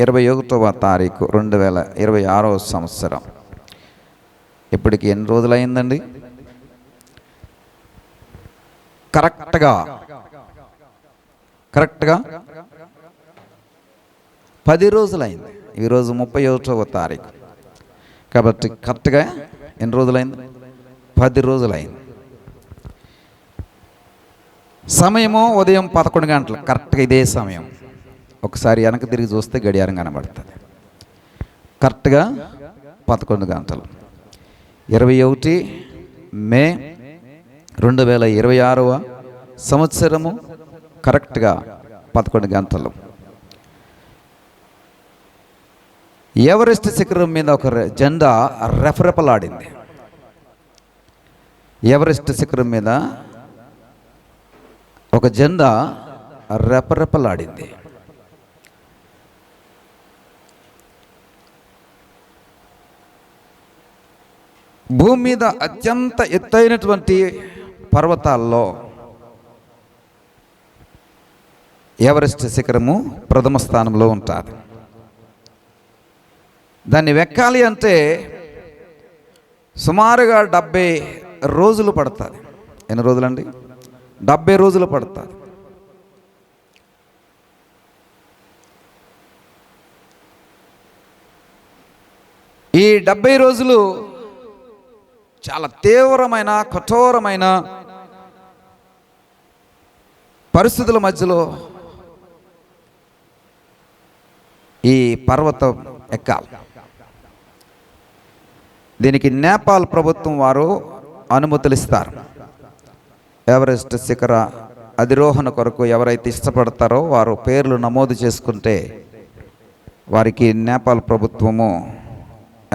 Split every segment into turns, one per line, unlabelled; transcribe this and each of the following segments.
21వ తారీఖు 2026వ సంవత్సరం. ఇప్పటికి ఎన్ని రోజులైందండి? కరెక్ట్గా 10 రోజులైంది. ఈరోజు 31వ తారీఖు కాబట్టి కరెక్ట్గా ఎన్ని రోజులైంది? 10 రోజులైంది. సమయము ఉదయం 11 గంటలు, కరెక్ట్గా ఇదే సమయం. ఒకసారి వెనక్కి తిరిగి చూస్తే గడియారం కనబడుతుంది. కరెక్ట్గా 11 గంటలు. 21 మే 2026వ సంవత్సరము, కరెక్ట్గా 11 గంటలు. ఎవరెస్ట్ శిఖరం మీద ఒక జెండా రెపరెపలాడింది. ఎవరెస్ట్ శిఖరం మీద ఒక జెండా రెపరెపలాడింది. భూమి మీద అత్యంత ఎత్తైనటువంటి పర్వతాల్లో ఎవరెస్ట్ శిఖరము ప్రథమ స్థానంలో ఉంటుంది. దాన్ని ఎక్కాలి అంటే సుమారుగా 70 రోజులు పడుతుంది. ఎన్ని రోజులండి? 70 రోజులు పడుతుంది. ఈ 70 రోజులు చాలా తీవ్రమైన, కఠోరమైన పరిస్థితుల మధ్యలో ఈ పర్వతం ఎక్కాలి. దీనికి నేపాల్ ప్రభుత్వం వారు అనుమతులు ఇస్తారు. ఎవరెస్ట్ శిఖర అధిరోహణ కొరకు ఎవరైతే ఇష్టపడతారో వారు పేర్లు నమోదు చేసుకుంటే వారికి నేపాల్ ప్రభుత్వము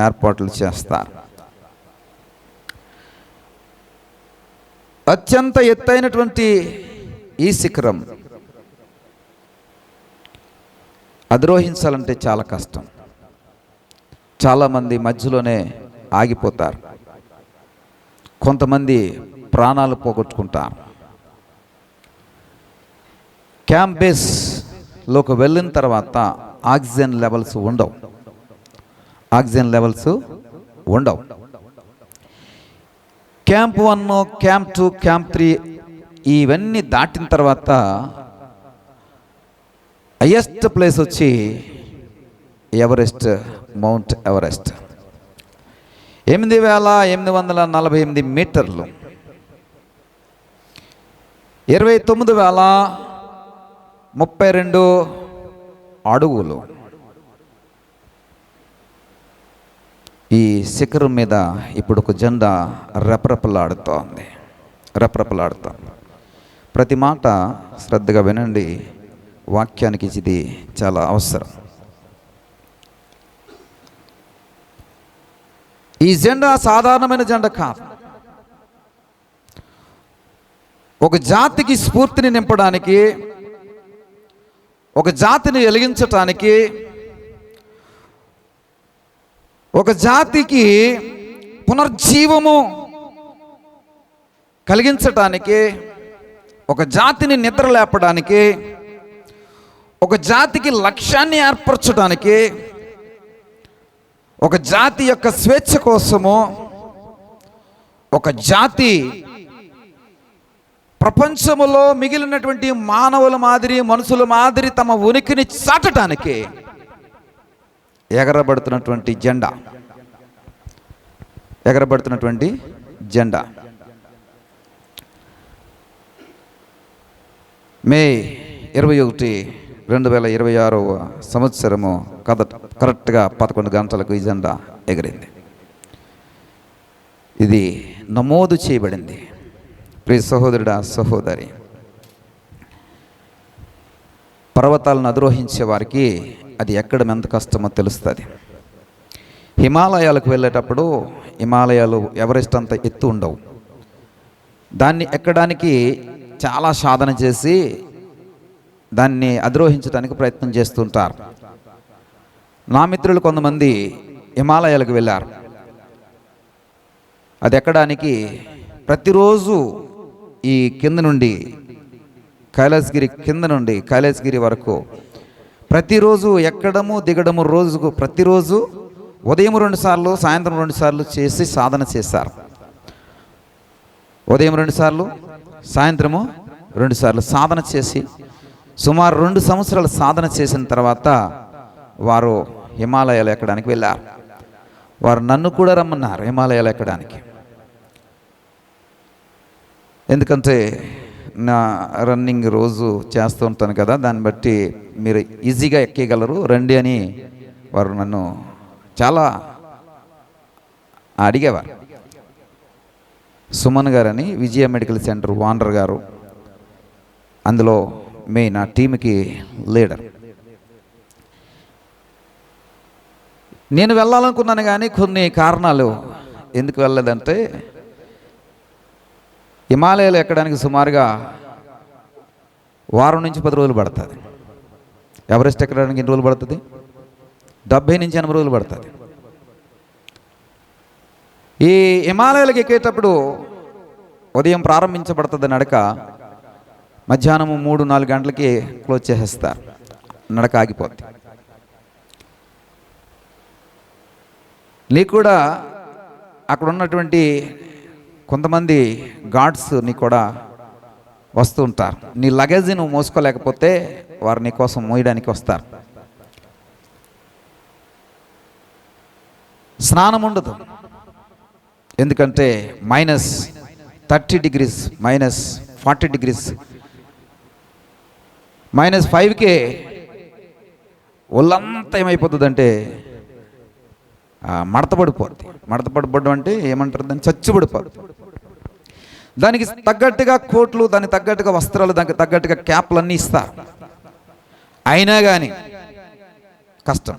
ఏర్పాట్లు చేస్తారు. అత్యంత ఎత్తైనటువంటి ఈ శిఖరం అధిరోహించాలంటే చాలా కష్టం. చాలామంది మధ్యలోనే ఆగిపోతారు. కొంతమంది ప్రాణాలు పోగొట్టుకుంటారు. క్యాంప్ బేస్లోకి వెళ్ళిన తర్వాత ఆక్సిజన్ లెవెల్స్ ఉండవు. క్యాంప్ 1, క్యాంప్ 2, క్యాంప్ 3 ఇవన్నీ దాటిన తర్వాత హైయెస్ట్ ప్లేస్ వచ్చి ఎవరెస్ట్, మౌంట్ ఎవరెస్ట్. 8848 మీటర్లు, 29032 అడుగులు. ఈ శిఖరం మీద ఇప్పుడు ఒక జెండా రెపరెపలాడుతోంది. ప్రతి మాట శ్రద్ధగా వినండి. వాక్యానికి ఇది చాలా అవసరం. ఈ జెండా సాధారణమైన జెండా కాదు. ఒక జాతికి స్ఫూర్తిని నింపడానికి, ఒక జాతిని వెలిగించటానికి, ఒక జాతికి పునర్జీవము కలిగించటానికి, ఒక జాతిని నిద్ర లేపడానికి, ఒక జాతికి లక్ష్యాన్ని ఏర్పరచడానికి, ఒక జాతి యొక్క స్వేచ్ఛ కోసము, ఒక జాతి ప్రపంచములో మిగిలినటువంటి మానవుల మాదిరి, మనుషుల మాదిరి తమ ఉనికిని చాటడానికి ఎగరబడుతున్నటువంటి జెండా. మే 21, 2026వ సంవత్సరము కరెక్ట్గా 11 గంటలకు ఈ జెండా ఎగిరింది. ఇది నమోదు చేయబడింది. ప్రియ సహోదరుడా, సహోదరి, పర్వతాలను అధిరోహించే వారికి అది ఎక్కడం ఎంత కష్టమో తెలుస్తుంది. హిమాలయాలకు వెళ్ళేటప్పుడు హిమాలయాలు ఎవరెస్ట్ అంత ఎత్తు ఉండవు. దాన్ని ఎక్కడానికి చాలా సాధన చేసి దాన్ని అధిరోహించడానికి ప్రయత్నం చేస్తుంటారు. నా మిత్రులు కొంతమంది హిమాలయాలకు వెళ్ళారు. అది ఎక్కడానికి ప్రతిరోజు ఈ కైలాసగిరి వరకు ప్రతిరోజు ఎక్కడము దిగడము రోజుకు ప్రతిరోజు ఉదయం 2 సార్లు సాయంత్రం 2 సార్లు చేసి సాధన చేశారు. ఉదయం 2 సార్లు సాయంత్రము 2 సార్లు సాధన చేసి సుమారు 2 సంవత్సరాలు సాధన చేసిన తర్వాత వారు హిమాలయాలు ఎక్కడానికి వెళ్ళారు. వారు నన్ను కూడా రమ్మన్నారు హిమాలయాలు ఎక్కడానికి. ఎందుకంటే నా రన్నింగ్ రోజు చేస్తూ ఉంటాను కదా, దాన్ని బట్టి మీరు ఈజీగా ఎక్కేయగలరు రండి అని వారు నన్ను చాలా అడిగేవారు. సుమన్ గారని విజయ మెడికల్ సెంటర్ ఓనర్ గారు, అందులో మెయిన్ ఆ టీంకి లీడర్. నేను వెళ్ళాలనుకున్నాను కానీ కొన్ని కారణాలు ఎందుకు వెళ్ళలేదంటే, హిమాలయాలు ఎక్కడానికి సుమారుగా వారం నుంచి 10 రోజులు పడుతుంది. ఎవరెస్ట్ ఎక్కడానికి ఎన్ని రోజులు పడుతుంది? 70 నుంచి 80 రోజులు పడుతుంది. ఈ హిమాలయాలకు ఎక్కేటప్పుడు ఉదయం ప్రారంభించబడుతుంది నడక, మధ్యాహ్నం 3-4 గంటలకి క్లోజ్ చేసేస్తారు, నడక ఆగిపోద్ది. నీకు కూడా అక్కడ ఉన్నటువంటి కొంతమంది గార్డ్స్ నీ కూడా వస్తూ ఉంటారు. నీ లగేజ్ నువ్వు మోసుకోలేకపోతే వారు నీ కోసం మోయడానికి వస్తారు. స్నానం ఉండదు, ఎందుకంటే -30 డిగ్రీస్, -40 డిగ్రీస్, -5కే ఒళ్ళంతా ఏమైపోతుందంటే మడతపడిపోద్ది. మడతపడిపోవడం అంటే ఏమంటారు దాన్ని? చచ్చుబడిపోద్ది. దానికి తగ్గట్టుగా కోట్లు, దానికి తగ్గట్టుగా వస్త్రాలు, దానికి తగ్గట్టుగా క్యాప్లు అన్నీ ఇస్తారు. అయినా కానీ కష్టం.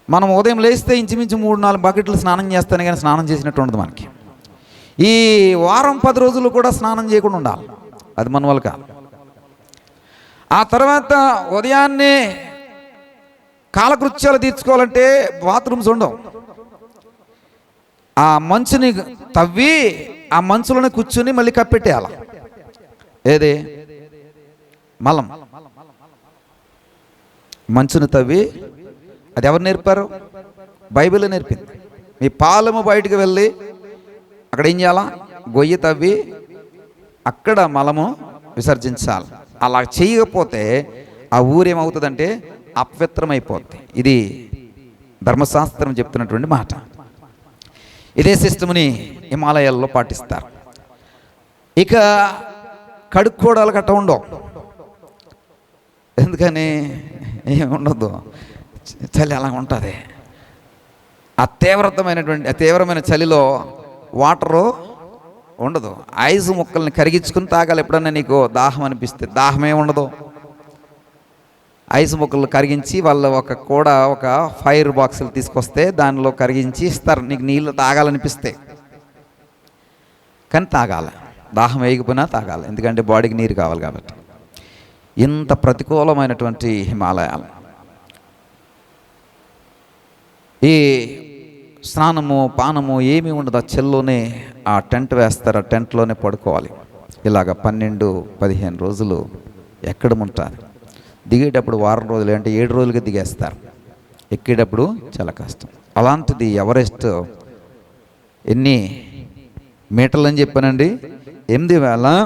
మనం ఉదయం లేస్తే ఇంచుమించు 3-4 బకెట్లు స్నానం చేస్తానే కానీ స్నానం చేసినట్టు ఉండదు మనకి. ఈ వారం 10 రోజులు కూడా స్నానం చేయకుండా ఉండాలి, అది మన వల్ల కాదు. ఆ తర్వాత ఉదయాన్నే కాలకృత్యాలు తీర్చుకోవాలంటే బాత్రూమ్స్ ఉండవు. ఆ మంచుని తవ్వి ఆ మంచులోనే కూర్చుని మళ్ళీ కప్పెట్టేయాల. ఏది? మలం. మంచుని తవ్వి, అది ఎవరు నేర్పారు? బైబిల్ నేర్పింది. మీ పాలెము బయటకు వెళ్ళి అక్కడ ఏం చేయాలా? గొయ్యి తవ్వి అక్కడ మలము విసర్జించాలి. అలా చేయకపోతే ఆ ఊరేమవుతుందంటే అపవిత్రమైపోద్ది. ఇది ధర్మశాస్త్రం చెప్తున్నటువంటి మాట. ఇదే సిస్టమ్ని హిమాలయాల్లో పాటిస్తారు. ఇక కడుక్కోవడాలు గట్ట ఉండవు. ఎందుకని? ఏముండదు, చలి అలా ఉంటుంది. ఆ తీవ్రమైన చలిలో వాటరు ఉండదు. ఐస్ ముక్కల్ని కరిగించుకుని తాగాలి. ఎప్పుడన్నా నీకు దాహం అనిపిస్తే, దాహమే ఉండదు. ఐస్ ముక్కలు కరిగించి వాళ్ళు ఒక ఫైర్ బాక్సులు తీసుకొస్తే దానిలో కరిగించి ఇస్తారు నీకు నీళ్ళు తాగాలనిపిస్తే. కానీ తాగాలి, దాహం వేయకపోయినా తాగాలి, ఎందుకంటే బాడీకి నీరు కావాలి కాబట్టి. ఇంత ప్రతికూలమైనటువంటి హిమాలయాలు. ఈ స్నానము పానము ఏమీ ఉండదు. ఆ చెల్లోనే ఆ టెంట్ వేస్తారు, ఆ టెంట్లోనే పడుకోవాలి. ఇలాగ 12-15 రోజులు ఎక్కడముంటారు. దిగేటప్పుడు వారం రోజులు అంటే 7 రోజులుగా దిగేస్తారు. ఎక్కేటప్పుడు చాలా కష్టం. అలాంటిది ఎవరెస్ట్ ఎన్ని మీటర్లు అని చెప్పానండి? 8,000.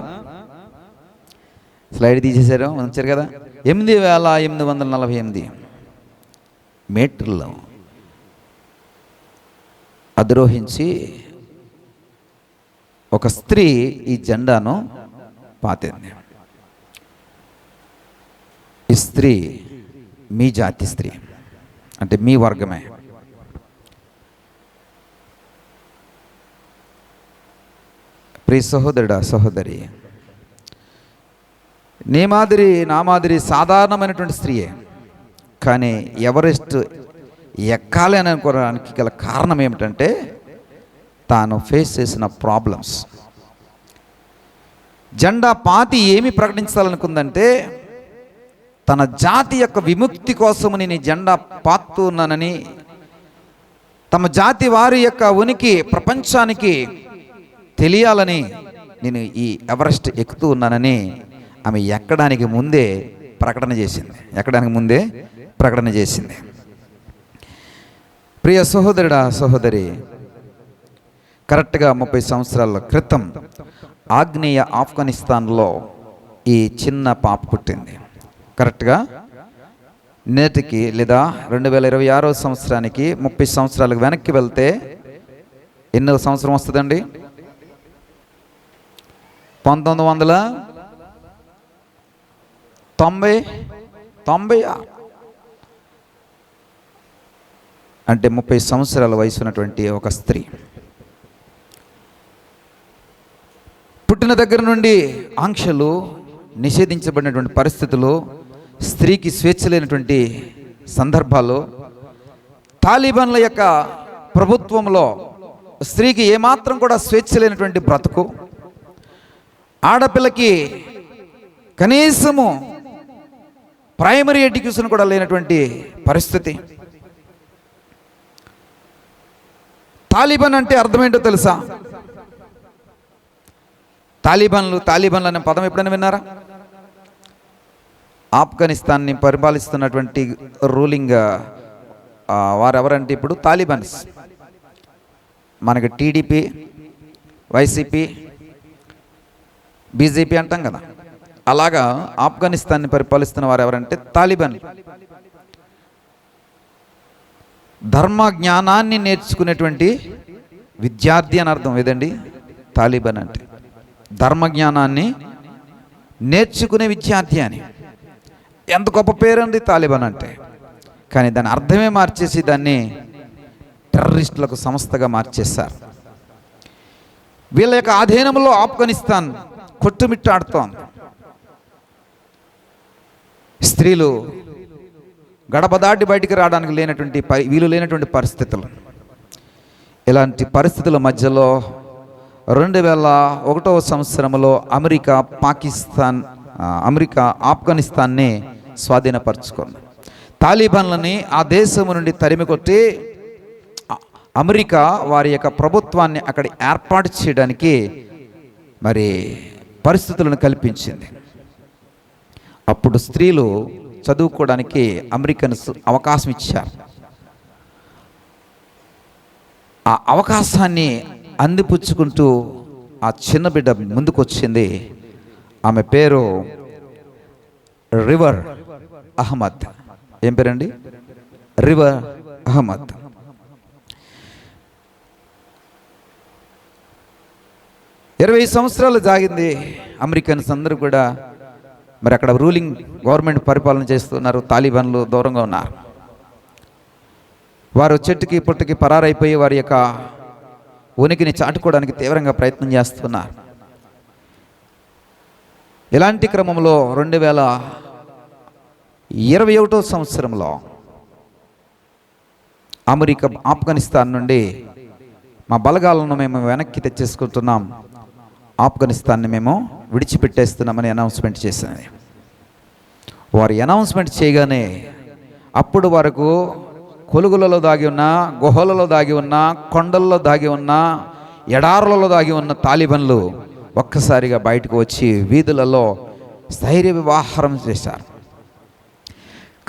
స్లైడ్ తీసేశారు, ఉంచారు కదా. 8,848 మీటర్లు అధిరోహించి ఒక స్త్రీ ఈ జెండాను పాతింది. ఈ స్త్రీ మీ జాతి స్త్రీ, అంటే మీ వర్గమే. ప్రియ సహోదరుడా, సహోదరి, నా మాదిరి సాధారణమైనటువంటి స్త్రీయే. కానీ ఎవరెస్ట్ ఎక్కాలి అని అనుకోవడానికి గల కారణం ఏమిటంటే తాను ఫేస్ చేసిన ప్రాబ్లమ్స్. జెండా పాతి ఏమి ప్రకటించాలనుకుందంటే, తన జాతి యొక్క విముక్తి కోసము నేను జెండా పాతున్నానని, తమ జాతి వారి యొక్క ఉనికి ప్రపంచానికి తెలియాలని నేను ఈ ఎవరెస్ట్ ఎక్కుతూ ఉన్నానని ఆమె ఎక్కడానికి ముందే ప్రకటన చేసింది, ఎక్కడానికి ముందే ప్రకటన చేసింది. ప్రియ సహోదరుడా సహోదరి, కరెక్ట్గా 30 సంవత్సరాల క్రితం ఆగ్నేయ ఆఫ్ఘనిస్తాన్లో ఈ చిన్న పాప పుట్టింది. కరెక్ట్గా నేటికి లేదా 2026వ సంవత్సరానికి 30 సంవత్సరాలకు వెనక్కి వెళ్తే ఎన్నో సంవత్సరం వస్తుందండి? 1996 అంటే 30 సంవత్సరాల వయసు ఉన్నటువంటి ఒక స్త్రీ పుట్టిన దగ్గర నుండి ఆంక్షలు, నిషేధించబడినటువంటి పరిస్థితులు, స్త్రీకి స్వేచ్ఛ లేనటువంటి సందర్భాలు, తాలిబాన్ల యొక్క ప్రభుత్వంలో స్త్రీకి ఏమాత్రం కూడా స్వేచ్ఛ లేనటువంటి బ్రతుకు, ఆడపిల్లకి కనీసము ప్రైమరీ ఎడ్యుకేషన్ కూడా లేనటువంటి పరిస్థితి. తాలిబాన్ అంటే అర్థమేంటో తెలుసా? తాలిబాన్లు అనే పదం ఎప్పుడైనా విన్నారా? ఆఫ్ఘనిస్తాన్ని పరిపాలిస్తున్నటువంటి రూలింగ్ వారెవరంటే ఇప్పుడు తాలిబాన్స్. మనకి టీడీపీ, వైసీపీ, బీజేపీ అంటాం కదా, అలాగా ఆఫ్ఘనిస్తాన్ని పరిపాలిస్తున్న వారు ఎవరంటే తాలిబాన్. ధర్మ జ్ఞానాన్ని నేర్చుకునేటువంటి విద్యార్థి అని అర్థం ఏదండి తాలిబాన్ అంటే. ధర్మ జ్ఞానాన్ని నేర్చుకునే విద్యార్థి అని. ఎంత గొప్ప పేరండి తాలిబాన్ అంటే. కానీ దాని అర్థమే మార్చేసి దాన్ని టెర్రరిస్టులకు సంస్థగా మార్చేశారు. వీళ్ళ యొక్క ఆధీనంలో ఆఫ్ఘనిస్తాన్ కొట్టుమిట్టాడుతోంది. స్త్రీలు గడప దాటి బయటికి రావడానికి వీలు లేనటువంటి పరిస్థితులు. ఇలాంటి పరిస్థితుల మధ్యలో 2001వ సంవత్సరంలో అమెరికా ఆఫ్ఘనిస్తాన్ని స్వాధీనపరుచుకుంది. తాలిబాన్లని ఆ దేశం నుండి తరిమికొట్టి అమెరికా వారి యొక్క ప్రభుత్వాన్ని అక్కడ ఏర్పాటు చేయడానికి మరి పరిస్థితులను కల్పించింది. అప్పుడు స్త్రీలు చదువుకోవడానికి అమెరికన్స్ అవకాశం ఇచ్చారు. ఆ అవకాశాన్ని అందిపుచ్చుకుంటూ ఆ చిన్న బిడ్డ ముందుకు వచ్చింది. ఆమె పేరు రివర్ అహ్మద్. ఏం పేరండి? రివర్ అహ్మద్. ఇరవై సంవత్సరాలు జాగింది. అమెరికన్స్ అందరూ కూడా మరి అక్కడ రూలింగ్ గవర్నమెంట్ పరిపాలన చేస్తున్నారు. తాలిబాన్లు దూరంగా ఉన్నారు. వారు చెట్టుకి పుట్టుకి పరారైపోయి వారి యొక్క ఉనికిని చాటుకోవడానికి తీవ్రంగా ప్రయత్నం చేస్తున్నారు. ఇలాంటి క్రమంలో 2021వ సంవత్సరంలో అమెరికా ఆఫ్ఘనిస్తాన్ నుండి మా బలగాలను మేము వెనక్కి తెచ్చేసుకుంటున్నాం, ఆఫ్ఘనిస్తాన్ని మేము విడిచిపెట్టేస్తున్నామని అనౌన్స్మెంట్ చేసింది. వారు అనౌన్స్మెంట్ చేయగానే అప్పుడు వరకు కొలుగులలో దాగి ఉన్న, గుహలలో దాగి ఉన్న, కొండల్లో దాగి ఉన్న, ఎడారులలో దాగి ఉన్న తాలిబాన్లు ఒక్కసారిగా బయటకు వచ్చి వీధులలో స్థైర్య వివాహారం చేశారు.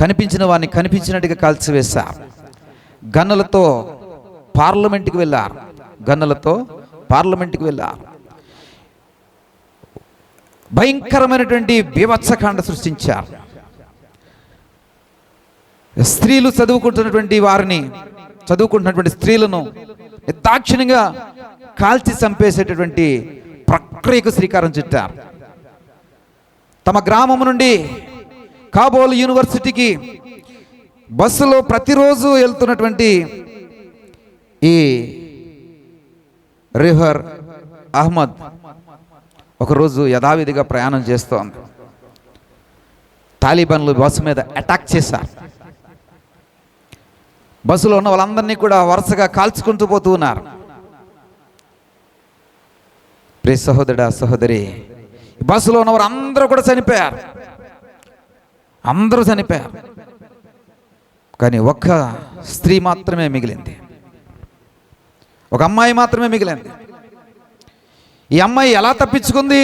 కనిపించిన వారిని కనిపించినట్టుగా కాల్చివేశారు. గన్నులతో పార్లమెంట్కి వెళ్ళారు. భయంకరమైనటువంటి బీభత్సకాండ సృష్టించారు. స్త్రీలు చదువుకుంటున్నటువంటి స్త్రీలను నిర్దాక్షిణ్యంగా కాల్చి చంపేసేటటువంటి ప్రక్రియకు శ్రీకారం చుట్టారు. తమ గ్రామం నుండి కాబూల్ యూనివర్సిటీకి బస్సులో ప్రతిరోజు వెళ్తున్నటువంటి ఈ రివర్ అహ్మద్ ఒకరోజు యథావిధిగా ప్రయాణం చేస్తోంది. తాలిబాన్లు బస్సు మీద అటాక్ చేశారు. బస్సులో ఉన్న వాళ్ళందరినీ కూడా వరుసగా కాల్చుకుంటూ పోతూ ఉన్నారు. ప్రియ సహోదరుడా సహోదరి, బస్సులో ఉన్నవారు అందరూ కూడా చనిపోయారు. కానీ ఒక్క స్త్రీ మాత్రమే మిగిలింది. ఒక అమ్మాయి మాత్రమే మిగిలింది. ఈ అమ్మాయి ఎలా తప్పించుకుంది?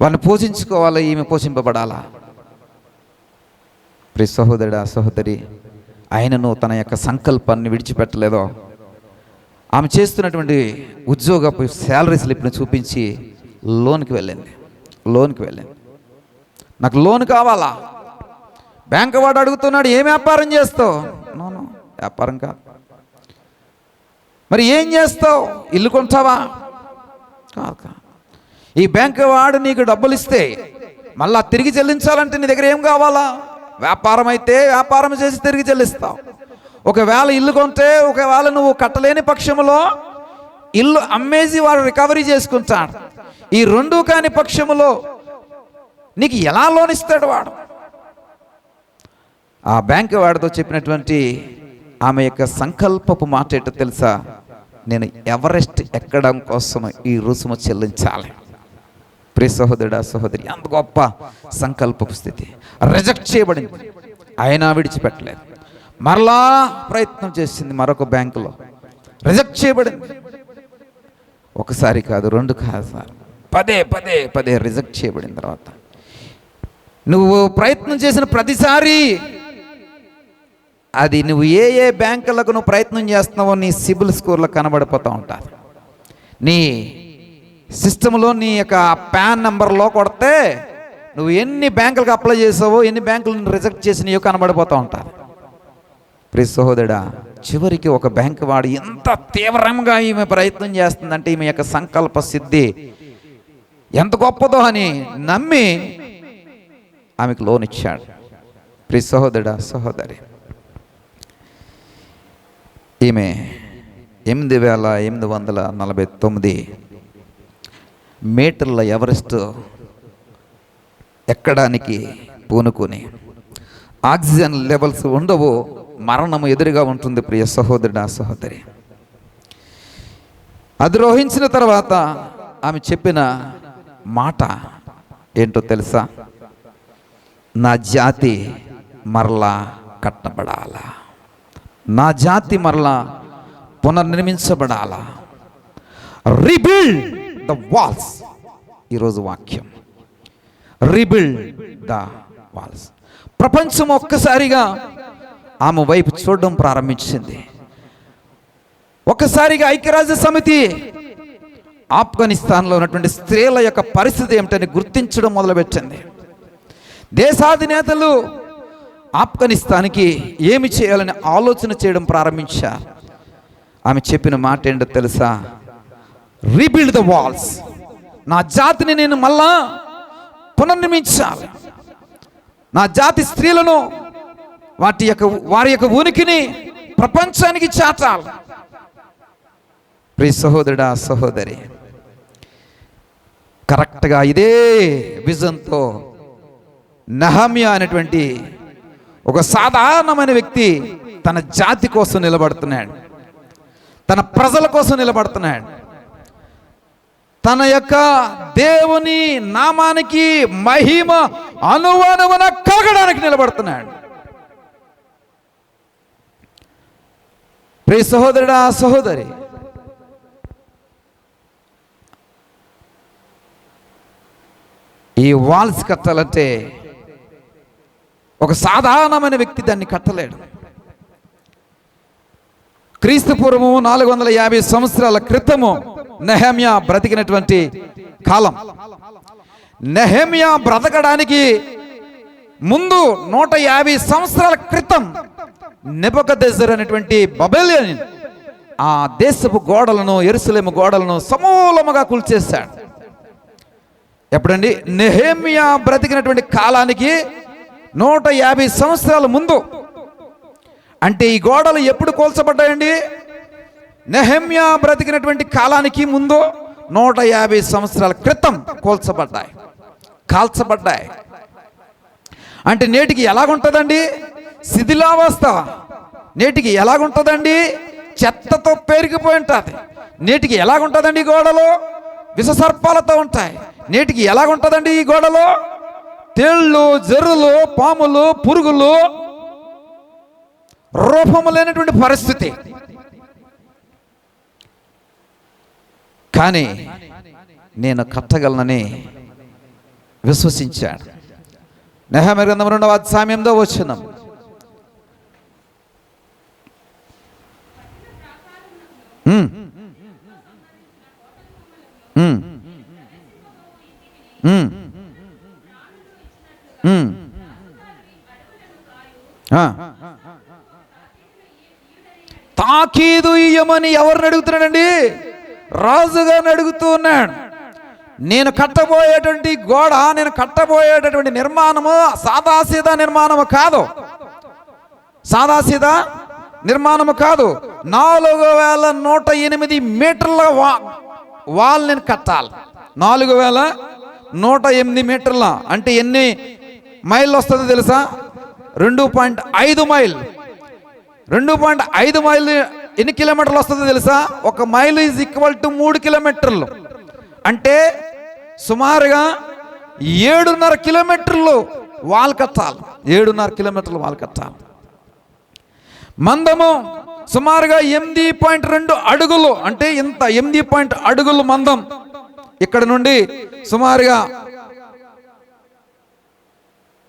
వారిని పోషించుకోవాలి, ఈమె పోషింపబడాలా. ప్రియ సహోదరుడా, సహోదరి, ఆయనను తన యొక్క సంకల్పాన్ని విడిచిపెట్టలేదో ఆమె చేస్తున్నటువంటి ఉద్యోగపు శాలరీ స్లిప్ని చూపించి లోన్కి వెళ్ళింది. నాకు లోన్ కావాలా. బ్యాంకు వాడు అడుగుతున్నాడు, ఏం వ్యాపారం చేస్తావు? నో, వ్యాపారం కాదు. మరి ఏం చేస్తావు? ఇల్లు కొంటావా? కాదు. ఈ బ్యాంకు వాడు నీకు డబ్బులు ఇస్తే మళ్ళా తిరిగి చెల్లించాలంటే నీ దగ్గర ఏం కావాలా? వ్యాపారం అయితే వ్యాపారం చేసి తిరిగి చెల్లిస్తావు. ఒకవేళ ఇల్లు కొంటే, ఒకవేళ నువ్వు కట్టలేని పక్షములో ఇల్లు అమ్మేసి వాడు రికవరీ చేసుకుంటాడు. ఈ రెండు కాని పక్షములో నీకు ఎలా లోన్ ఇస్తాడు వాడు? ఆ బ్యాంకు వాడితో చెప్పినటువంటి ఆమె యొక్క సంకల్పపు మాట ఏంటో తెలుసా? నేను ఎవరెస్ట్ ఎక్కడం కోసం ఈ రుసుము చెల్లించాలి. ప్రియ సహోదరుడా, సహోదరి, అంత గొప్ప సంకల్పపు స్థితి. రిజెక్ట్ చేయబడింది, అయినా విడిచిపెట్టలేదు. మరలా ప్రయత్నం చేసింది మరొక బ్యాంకులో, రిజెక్ట్ చేయబడింది. ఒకసారి కాదు, రెండు కాదు సార్, పదే రిజెక్ట్ చేయబడిన తర్వాత నువ్వు ప్రయత్నం చేసిన ప్రతిసారి అది నువ్వు ఏ బ్యాంకులకు నువ్వు ప్రయత్నం చేస్తున్నావో నీ సిబిల్ స్కోర్లో కనబడిపోతూ ఉంటుంది. నీ సిస్టంలో నీ యొక్క పాన్ నెంబర్లో కొడితే నువ్వు ఎన్ని బ్యాంకులకు అప్లై చేసావో, ఎన్ని బ్యాంకులను రిజెక్ట్ చేసినాయో కనబడిపోతూ ఉంటుంది. ప్రియ సహోదరుడా, చివరికి ఒక బ్యాంకు వాడు ఎంత తీవ్రంగా ఈమె ప్రయత్నం చేస్తుందంటే ఈమె యొక్క సంకల్ప సిద్ధి ఎంత గొప్పదో అని నమ్మి ఆమెకు లోన్ ఇచ్చాడు. ప్రియ సహోదరుడా, సహోదరి, ఈమె 8,849 మీటర్ల ఎవరెస్ట్ ఎక్కడానికి పూనుకొని, ఆక్సిజన్ లెవెల్స్ ఉండవు, మరణము ఎదురుగా ఉంటుంది. ప్రియ సహోదరుడా, సహోదరి, అధిరోహించిన తర్వాత ఆమె చెప్పిన మాట ఏంటో తెలుసా? నా జాతి మరలా కట్టబడాలా, నా జాతి మరలా పునర్నిర్మించబడాలా. Rebuild the walls. ఈరోజు వాక్యం, రీబిల్డ్ ద వాల్స్. ప్రపంచం ఒక్కసారిగా ఆమె వైపు చూడడం ప్రారంభించింది. ఒక్కసారిగా ఐక్యరాజ్య సమితి ఆఫ్ఘనిస్తాన్లో ఉన్నటువంటి స్త్రీల యొక్క పరిస్థితి ఏమిటని గుర్తించడం మొదలుపెట్టింది. దేశాధినేతలు ఆఫ్ఘనిస్తాన్కి ఏమి చేయాలని ఆలోచన చేయడం ప్రారంభించారు. ఆమె చెప్పిన మాట ఏంటో తెలుసా? Rebuild the walls. నా జాతిని నేను మళ్ళా పునర్నిర్మించాలి. నా జాతి స్త్రీలను వారి యొక్క ఉనికిని ప్రపంచానికి చాటాలి. ప్రియ సహోదరుడా, సహోదరి, కరెక్ట్గా ఇదే విజన్తో నెహమ్యా అనేటువంటి ఒక సాధారణమైన వ్యక్తి తన జాతి కోసం నిలబడుతున్నాడు, తన ప్రజల కోసం నిలబడుతున్నాడు, తన యొక్క దేవుని నామానికి మహిమ అనువనువున కలగడానికి నిలబడుతున్నాడు. ప్రియ సహోదరుడా, సహోదరి, ఈ వాల్స్ కట్టాలంటే ఒక సాధారణమైన వ్యక్తి దాన్ని కట్టలేడు. క్రీస్తు పూర్వము 450 సంవత్సరాల క్రితము నెహమ్యా బ్రతికినటువంటి కాలం. నెహమ్యా బ్రతకడానికి ముందు 150 సంవత్సరాల క్రితం నెబుకద్నెజర్ అనేటువంటి బబిలోనియన్ ఆ దేశపు గోడలను, యెరూషలేము గోడలను సమూలముగా కూల్చేశాడు. ఎప్పుడండి? నెహమ్యా బ్రతికినటువంటి కాలానికి 150 సంవత్సరాల ముందు. అంటే ఈ గోడలు ఎప్పుడు కూల్చబడ్డాయండి? నెహమ్యా బ్రతికినటువంటి కాలానికి ముందు 150 సంవత్సరాల క్రితం కాల్చబడ్డాయి. అంటే నేటికి ఎలాగుంటుందండి? శిథిలావస్థ. నేటికి ఎలాగుంటుందండి? చెత్తతో పేరుకుపోయి ఉంటుంది. నేటికి ఎలాగుంటుందండి? గోడలు విషసర్పాలతో ఉంటాయి. నేటికి ఎలాగుంటుందండి ఈ గోడలో? తేళ్ళు, జర్రులు, పాములు, పురుగులు, రూపము లేనటువంటి పరిస్థితి. కానీ నేను కట్టగలనని విశ్వసించాడు. నెహెమ్యా గ్రంథం 2వ అధ్యాయం 8వ వచనం. తాకీదు ఇయ్యమని ఎవరిని అడుగుతున్నాడండి? రాజుగారిని అడుగుతూ ఉన్నాడు. నేను కట్టబోయేటువంటి గోడ, నేను కట్టబోయేటటువంటి నిర్మాణము సాదాసీదా నిర్మాణము కాదు. సాదాసీదా నిర్మాణము కాదు. 4108 మీటర్ల వాల్ నేను కట్టాలి. 4108 మీటర్ల అంటే ఎన్ని మైళ్ళు వస్తుందో తెలుసా? 2.5 మైల్. 2.5 మైళ్ళు ఎన్ని కిలోమీటర్లు వస్తుందో తెలుసా? 1 మైలు ఈజ్ ఈక్వల్ టు 3 కిలోమీటర్లు. అంటే సుమారుగా 7.5 కిలోమీటర్లు వాల్ కట్టాలి. 7.5 కిలోమీటర్లు వాల్ కట్టాలి. మందము సుమారుగా 8.2 అడుగులు. అంటే ఇంత 8 అడుగులు మందం. ఇక్కడ నుండి సుమారుగా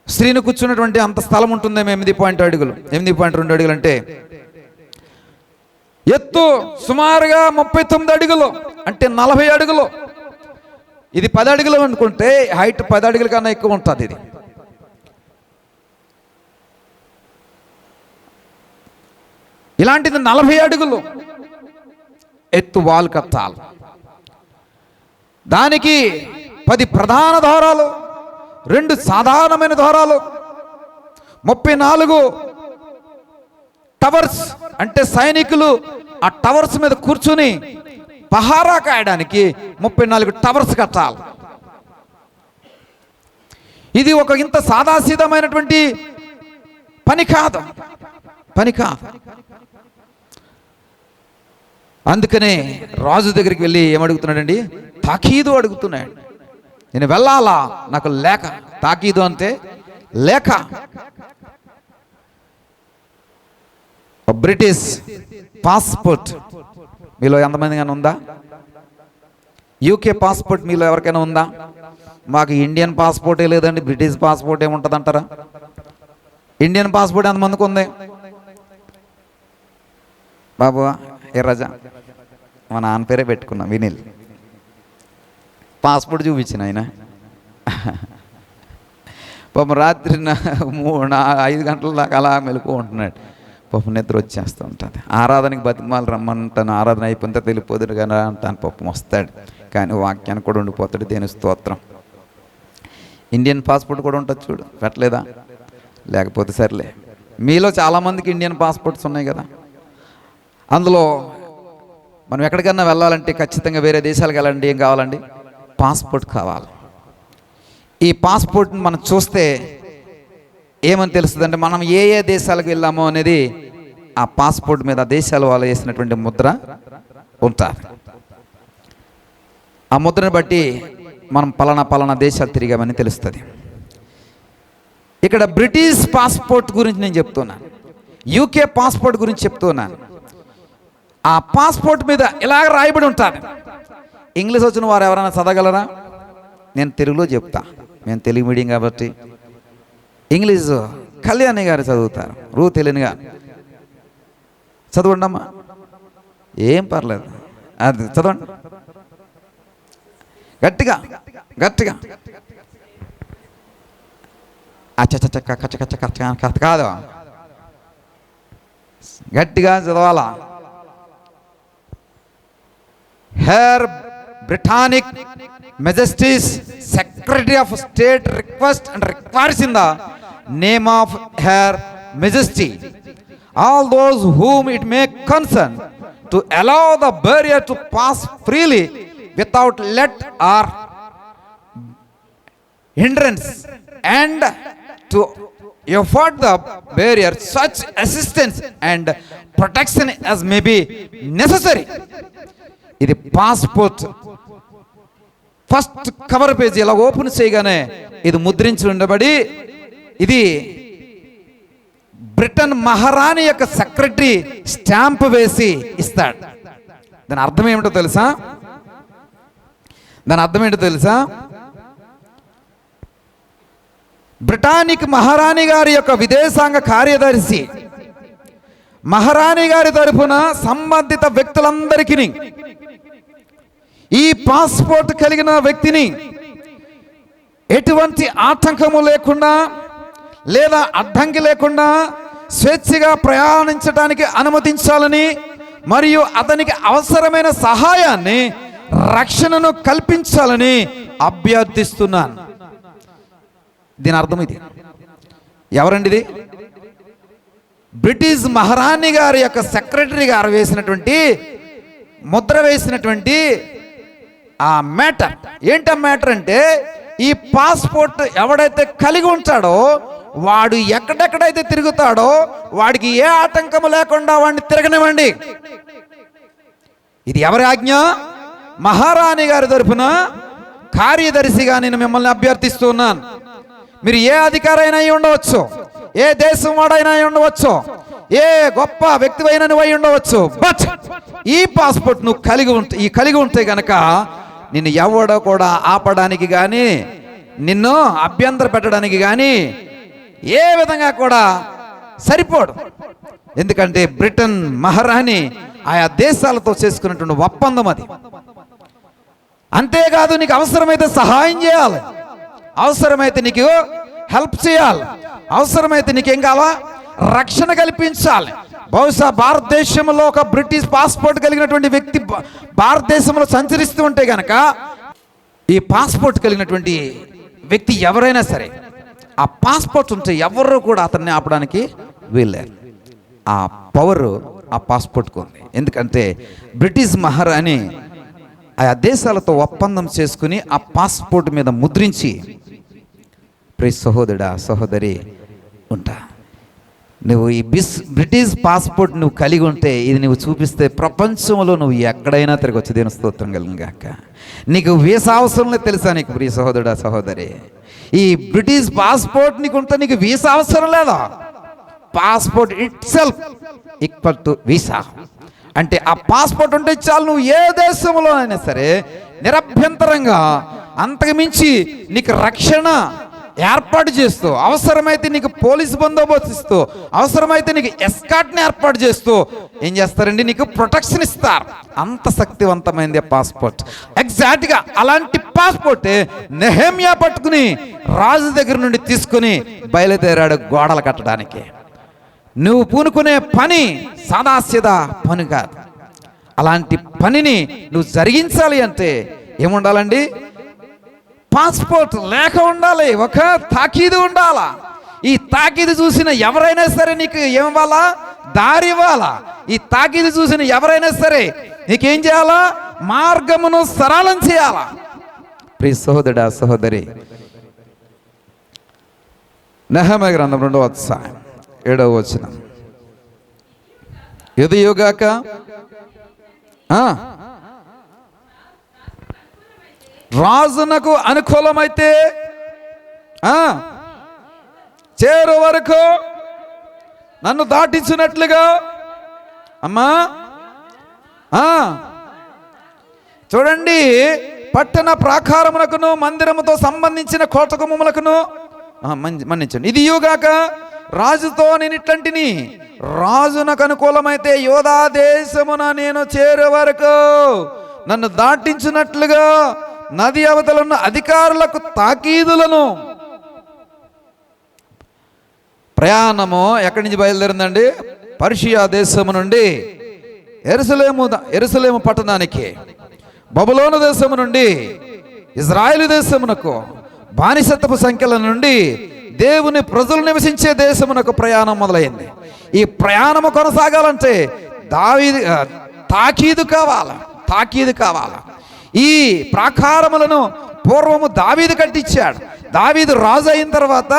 స్త్రీని కూర్చున్నటువంటి అంత స్థలం ఉంటుందేమో. 8 అడుగులు. 8.2 అడుగులు అంటే ఎత్తు సుమారుగా 39 అడుగులు. అంటే 40 అడుగులు. ఇది 10 అడుగులు అనుకుంటే హైట్ 10 అడుగుల కన్నా ఎక్కువ ఉంటుంది. ఇది ఇలాంటిది 40 అడుగులు ఎత్తు వాల్ కట్టాలి. దానికి 10 ప్రధాన ద్వారాలు, 2 సాధారణమైన ద్వారాలు, 34 టవర్స్. అంటే సైనికులు ఆ టవర్స్ మీద కూర్చుని పహారా కాయడానికి 34 టవర్స్ కట్టాలి. ఇది ఒక ఇంత సాదాసీదమైనటువంటి పని కాదు. అందుకనే రాజు దగ్గరికి వెళ్ళి ఏమడుగుతున్నాడండి? తాకీదు అడుగుతున్నాడు. నేను వెళ్ళాలా, నాకు లేఖ. తాకీదు అంటే లేఖ. బ్రిటిష్ పాస్పోర్ట్ మీలో ఎంతమందిగానే ఉందా? యూకే పాస్పోర్ట్ మీలో ఎవరికైనా ఉందా? మాకు ఇండియన్ పాస్పోర్టే లేదండి, బ్రిటిష్ పాస్పోర్ట్ ఏముంటుంది అంటారా? ఇండియన్ పాస్పోర్ట్ ఎంతమందికి ఉంది బాబు? ఏ రాజా, మా నాన్న పేరే పెట్టుకున్నాం, వినిల్. పాస్పోర్ట్ చూపించిన ఆయన పాపం రాత్రి 5 గంటల దాకా అలా మెలకు ఉంటున్నాడు. పాపం నిద్ర వచ్చేస్తూ ఉంటుంది. ఆరాధనకి బతిమాలు రమ్మంటాను, ఆరాధన అయిపోతే తెలిపోదురు కదా అంటాను. పాపం వస్తాడు, కానీ వాక్యానికి కూడా ఉండిపోతాడు. దేని స్తోత్రం. ఇండియన్ పాస్పోర్ట్ కూడా ఉంటుంది చూడు, పెట్టలేదా? లేకపోతే సర్లే. మీలో చాలామందికి ఇండియన్ పాస్పోర్ట్స్ ఉన్నాయి కదా. అందులో మనం ఎక్కడికన్నా వెళ్ళాలంటే ఖచ్చితంగా వేరే దేశాలకు వెళ్ళాలంటే ఏం కావాలండి? పాస్పోర్ట్ కావాలి. ఈ పాస్పోర్ట్ని మనం చూస్తే ఏమని తెలుస్తుంది అంటే మనం ఏ ఏ దేశాలకు వెళ్ళామో అనేది ఆ పాస్పోర్ట్ మీద దేశాల వాళ్ళు వేసినటువంటి ముద్ర ఉంటుంది. ఆ ముద్రను బట్టి మనం పలానా దేశాలు తిరిగామని తెలుస్తుంది. ఇక్కడ బ్రిటిష్ పాస్పోర్ట్ గురించి నేను చెప్తున్నాను, యూకే పాస్పోర్ట్ గురించి చెప్తున్నాను. ఆ పాస్పోర్ట్ మీద ఇలాగ రాయబడి ఉంటుంది. ఇంగ్లీష్ వచ్చిన వారు ఎవరైనా చదవగలరా? నేను తెలుగులో చెప్తా, నేను తెలుగు మీడియం కాబట్టి. ఇంగ్లీష్ కళ్యాణి గారు చదువుతారు, తెలియని గారు. చదవండి అమ్మా, ఏం పర్లేదు, అది చదవండి గట్టిగా. కచ్చ కాదు, గట్టిగా చదవాలా. Her Britannic Majesty's Secretary of State request and requires in the name of Her Majesty all those whom it may concern to allow the barrier to pass freely without let or hindrance, and to afford the barrier such assistance and protection as may be necessary. ఇది passport first cover page ఇలా open చేయగానే ఇది ముద్రించి ఉండబడి, ఇది Britain మహారాణి యొక్క secretary stamp వేసి ఇస్తాడు. దాని అర్థం ఏమిటో తెలుసా? బ్రిటానిక్ మహారాణి గారి యొక్క విదేశాంగ కార్యదర్శి మహారాణి గారి తరఫున సంబంధిత వ్యక్తులందరికీ ఈ పాస్పోర్ట్ కలిగిన వ్యక్తిని ఎటువంటి ఆటంకము లేకుండా లేదా అడ్డంకి లేకుండా స్వేచ్ఛగా ప్రయాణించడానికి అనుమతించాలని మరియు అతనికి అవసరమైన సహాయాన్ని రక్షణను కల్పించాలని అభ్యర్థిస్తున్నాను. దీని అర్థం ఇది. ఎవరండి ఇది? బ్రిటిష్ మహారాణి గారి యొక్క సెక్రటరీ గారు వేసినటువంటి ముద్ర వేసినటువంటి ఆ మ్యాటర్. ఏంటి ఆ మ్యాటర్ అంటే, ఈ పాస్పోర్ట్ ఎవడైతే కలిగి ఉంటాడో వాడు ఎక్కడెక్కడైతే తిరుగుతాడో వాడికి ఏ ఆటంకము లేకుండా వాడిని తిరగనివ్వండి. ఇది ఎవరి ఆజ్ఞ? మహారాణి గారి తరఫున కార్యదర్శిగా నేను మిమ్మల్ని అభ్యర్థిస్తున్నాను. మీరు ఏ అధికారైనా అయి ఉండవచ్చు, ఏ దేశం వాడైనా అయి ఉండవచ్చు, ఏ గొప్ప వ్యక్తి అయినా నువ్వు అయి ఉండవచ్చు. బట్ ఈ పాస్పోర్ట్ నువ్వు కలిగి ఉంటే గనక నిన్ను ఎవడో కూడా ఆపడానికి కానీ నిన్ను అభ్యంతర పెట్టడానికి కానీ ఏ విధంగా కూడా సరిపోడు. ఎందుకంటే బ్రిటన్ మహారాణి ఆయా దేశాలతో చేసుకున్నటువంటి ఒప్పందం అది. అంతేకాదు, నీకు అవసరమైతే సహాయం చేయాలి, అవసరమైతే నీకు హెల్ప్ చేయాలి, అవసరమైతే నీకేం కావాలా రక్షణ కల్పించాలి. బహుశా భారతదేశంలో ఒక బ్రిటిష్ పాస్పోర్ట్ కలిగినటువంటి వ్యక్తి భారతదేశంలో సంచరిస్తూ ఉంటే గనక ఈ పాస్పోర్ట్ కలిగినటువంటి వ్యక్తి ఎవరైనా సరే ఆ పాస్పోర్ట్ ఉంటే ఎవరు కూడా అతన్ని ఆపడానికి వీల్లేదు. ఆ పవర్ ఆ పాస్పోర్ట్కు ఉంది. ఎందుకంటే బ్రిటిష్ మహారాణి ఆయా దేశాలతో ఒప్పందం చేసుకుని ఆ పాస్పోర్ట్ మీద ముద్రించి, ప్రియ సహోదరుడా సహోదరి, ఉంటా నువ్వు ఈ బ్రిటిష్ పాస్పోర్ట్ నువ్వు కలిగి ఉంటే ఇది నువ్వు చూపిస్తే ప్రపంచంలో నువ్వు ఎక్కడైనా తిరగొచ్చు. దేని స్తోత్రం కలిగాక. నీకు వీసా అవసరం లేదు తెలుసా నీకు ప్రియ సహోదరుడా సహోదరి? ఈ బ్రిటిష్ పాస్పోర్ట్ నీకు ఉంటే నీకు వీసా అవసరం లేదా? Passport it self equal to visa. అంటే ఆ పాస్పోర్ట్ ఉంటే చాలు, నువ్వు ఏ దేశంలో అయినా సరే నిరభ్యంతరంగా అంతకుమించి నీకు రక్షణ ఏర్పాటు చేస్తూ, అవసరమైతే నీకు పోలీసు బందోబస్తు ఇస్తూ, అవసరమైతే నీకు ఎస్కాట్ని ఏర్పాటు చేస్తూ ఏం చేస్తారండి, నీకు ప్రొటెక్షన్ ఇస్తారు. అంత శక్తివంతమైంది పాస్పోర్ట్. ఎగ్జాక్ట్గా అలాంటి పాస్పోర్టే నెహెమ్యా పట్టుకుని రాజు దగ్గర నుండి తీసుకుని బయలుదేరాడు గోడలు కట్టడానికి. నువ్వు పూనుకునే పని సాదాసీదా పని కాదు. అలాంటి పనిని నువ్వు జరిగించాలి అంటే ఏముండాలండి? పాస్పోర్ట్ లేఖ ఉండాలి, ఒక తాకీదు ఉండాలా. ఈ తాకీదు చూసిన ఎవరైనా సరే నీకు ఏమివ్వాలా? దారి ఇవ్వాలా. ఈ తాకీదు చూసిన ఎవరైనా సరే నీకేం చేయాలా? మార్గమును సరళం చేయాలా. ప్రియ సహోదరుడా సహోదరి, నెహెమ్యా గ్రంథం 2వ అధ్యాయం 7వ వచనం. ఎదుయుగాక రాజునకు అనుకూలమైతే చేరు వరకు నన్ను దాటించినట్లుగా. అమ్మా చూడండి, పట్టణ ప్రాకారమునకును మందిరముతో సంబంధించిన కోటగుమ్మములకును మన్నించండి. ఇది యుగాక రాజుతో నేను ఇట్లాంటిని, రాజునకు అనుకూలమైతే యోధా దేశమున నేను చేరే వరకు నన్ను దాటించినట్లుగా నది అవతల ఉన్న అధికారులకు తాకీదులను. ప్రయాణము ఎక్కడి నుంచి బయలుదేరిందండి? పర్షియా దేశము నుండి యెరూషలేము పట్టణానికి, బబులోను దేశము నుండి ఇజ్రాయేలు దేశమునకు, బానిసత్వపు సంఖ్యల నుండి దేవుని ప్రజలు నివసించే దేశమునకు ప్రయాణం మొదలైంది. ఈ ప్రయాణము కొనసాగాలంటే తాకీదు కావాలి. ఈ ప్రాకారములను పూర్వము దావీదు కట్టించాడు. దావీదు రాజు అయిన తర్వాత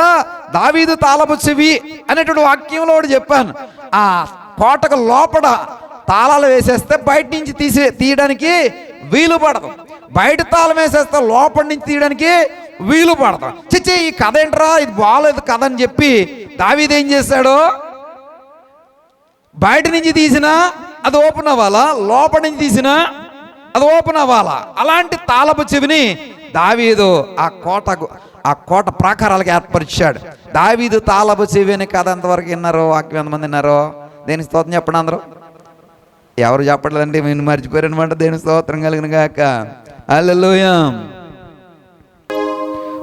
దావీదు తాళపు చెవి అనేటువంటి వాక్యంలో చెప్పాను. ఆ కోటకు లోపల తాళాలు వేసేస్తే బయట నుంచి తీయడానికి వీలు పడదు, బయట తాళం వేసేస్తే లోపల నుంచి తీయడానికి వీలు పడదు. చిచ్చి ఈ కథ ఏంట్రా, ఇది బాగలేదు కథ అని చెప్పి దావీదు ఏం చేశాడు? బయట నుంచి తీసినా అది ఓపెన్ అవ్వాలా, లోపల నుంచి తీసినా అది ఓపెన్ అవ్వాలా. అలాంటి తాళపు చెవిని దావీదు ఆ కోటకు ఆ కోట ప్రాకారాలకు ఏర్పరిచాడు. దావీదు తాళపు చెవి అని కథ ఎంతవరకు విన్నారో, వాక్యం ఎంతమంది విన్నారో? దేని స్తోత్రం చెప్పండి అందరూ. ఎవరు చెప్పట్లేదంటే నేను మర్చిపోయారనమాట. దేని స్తోత్రం కలిగిన గాక. హల్లెలూయా.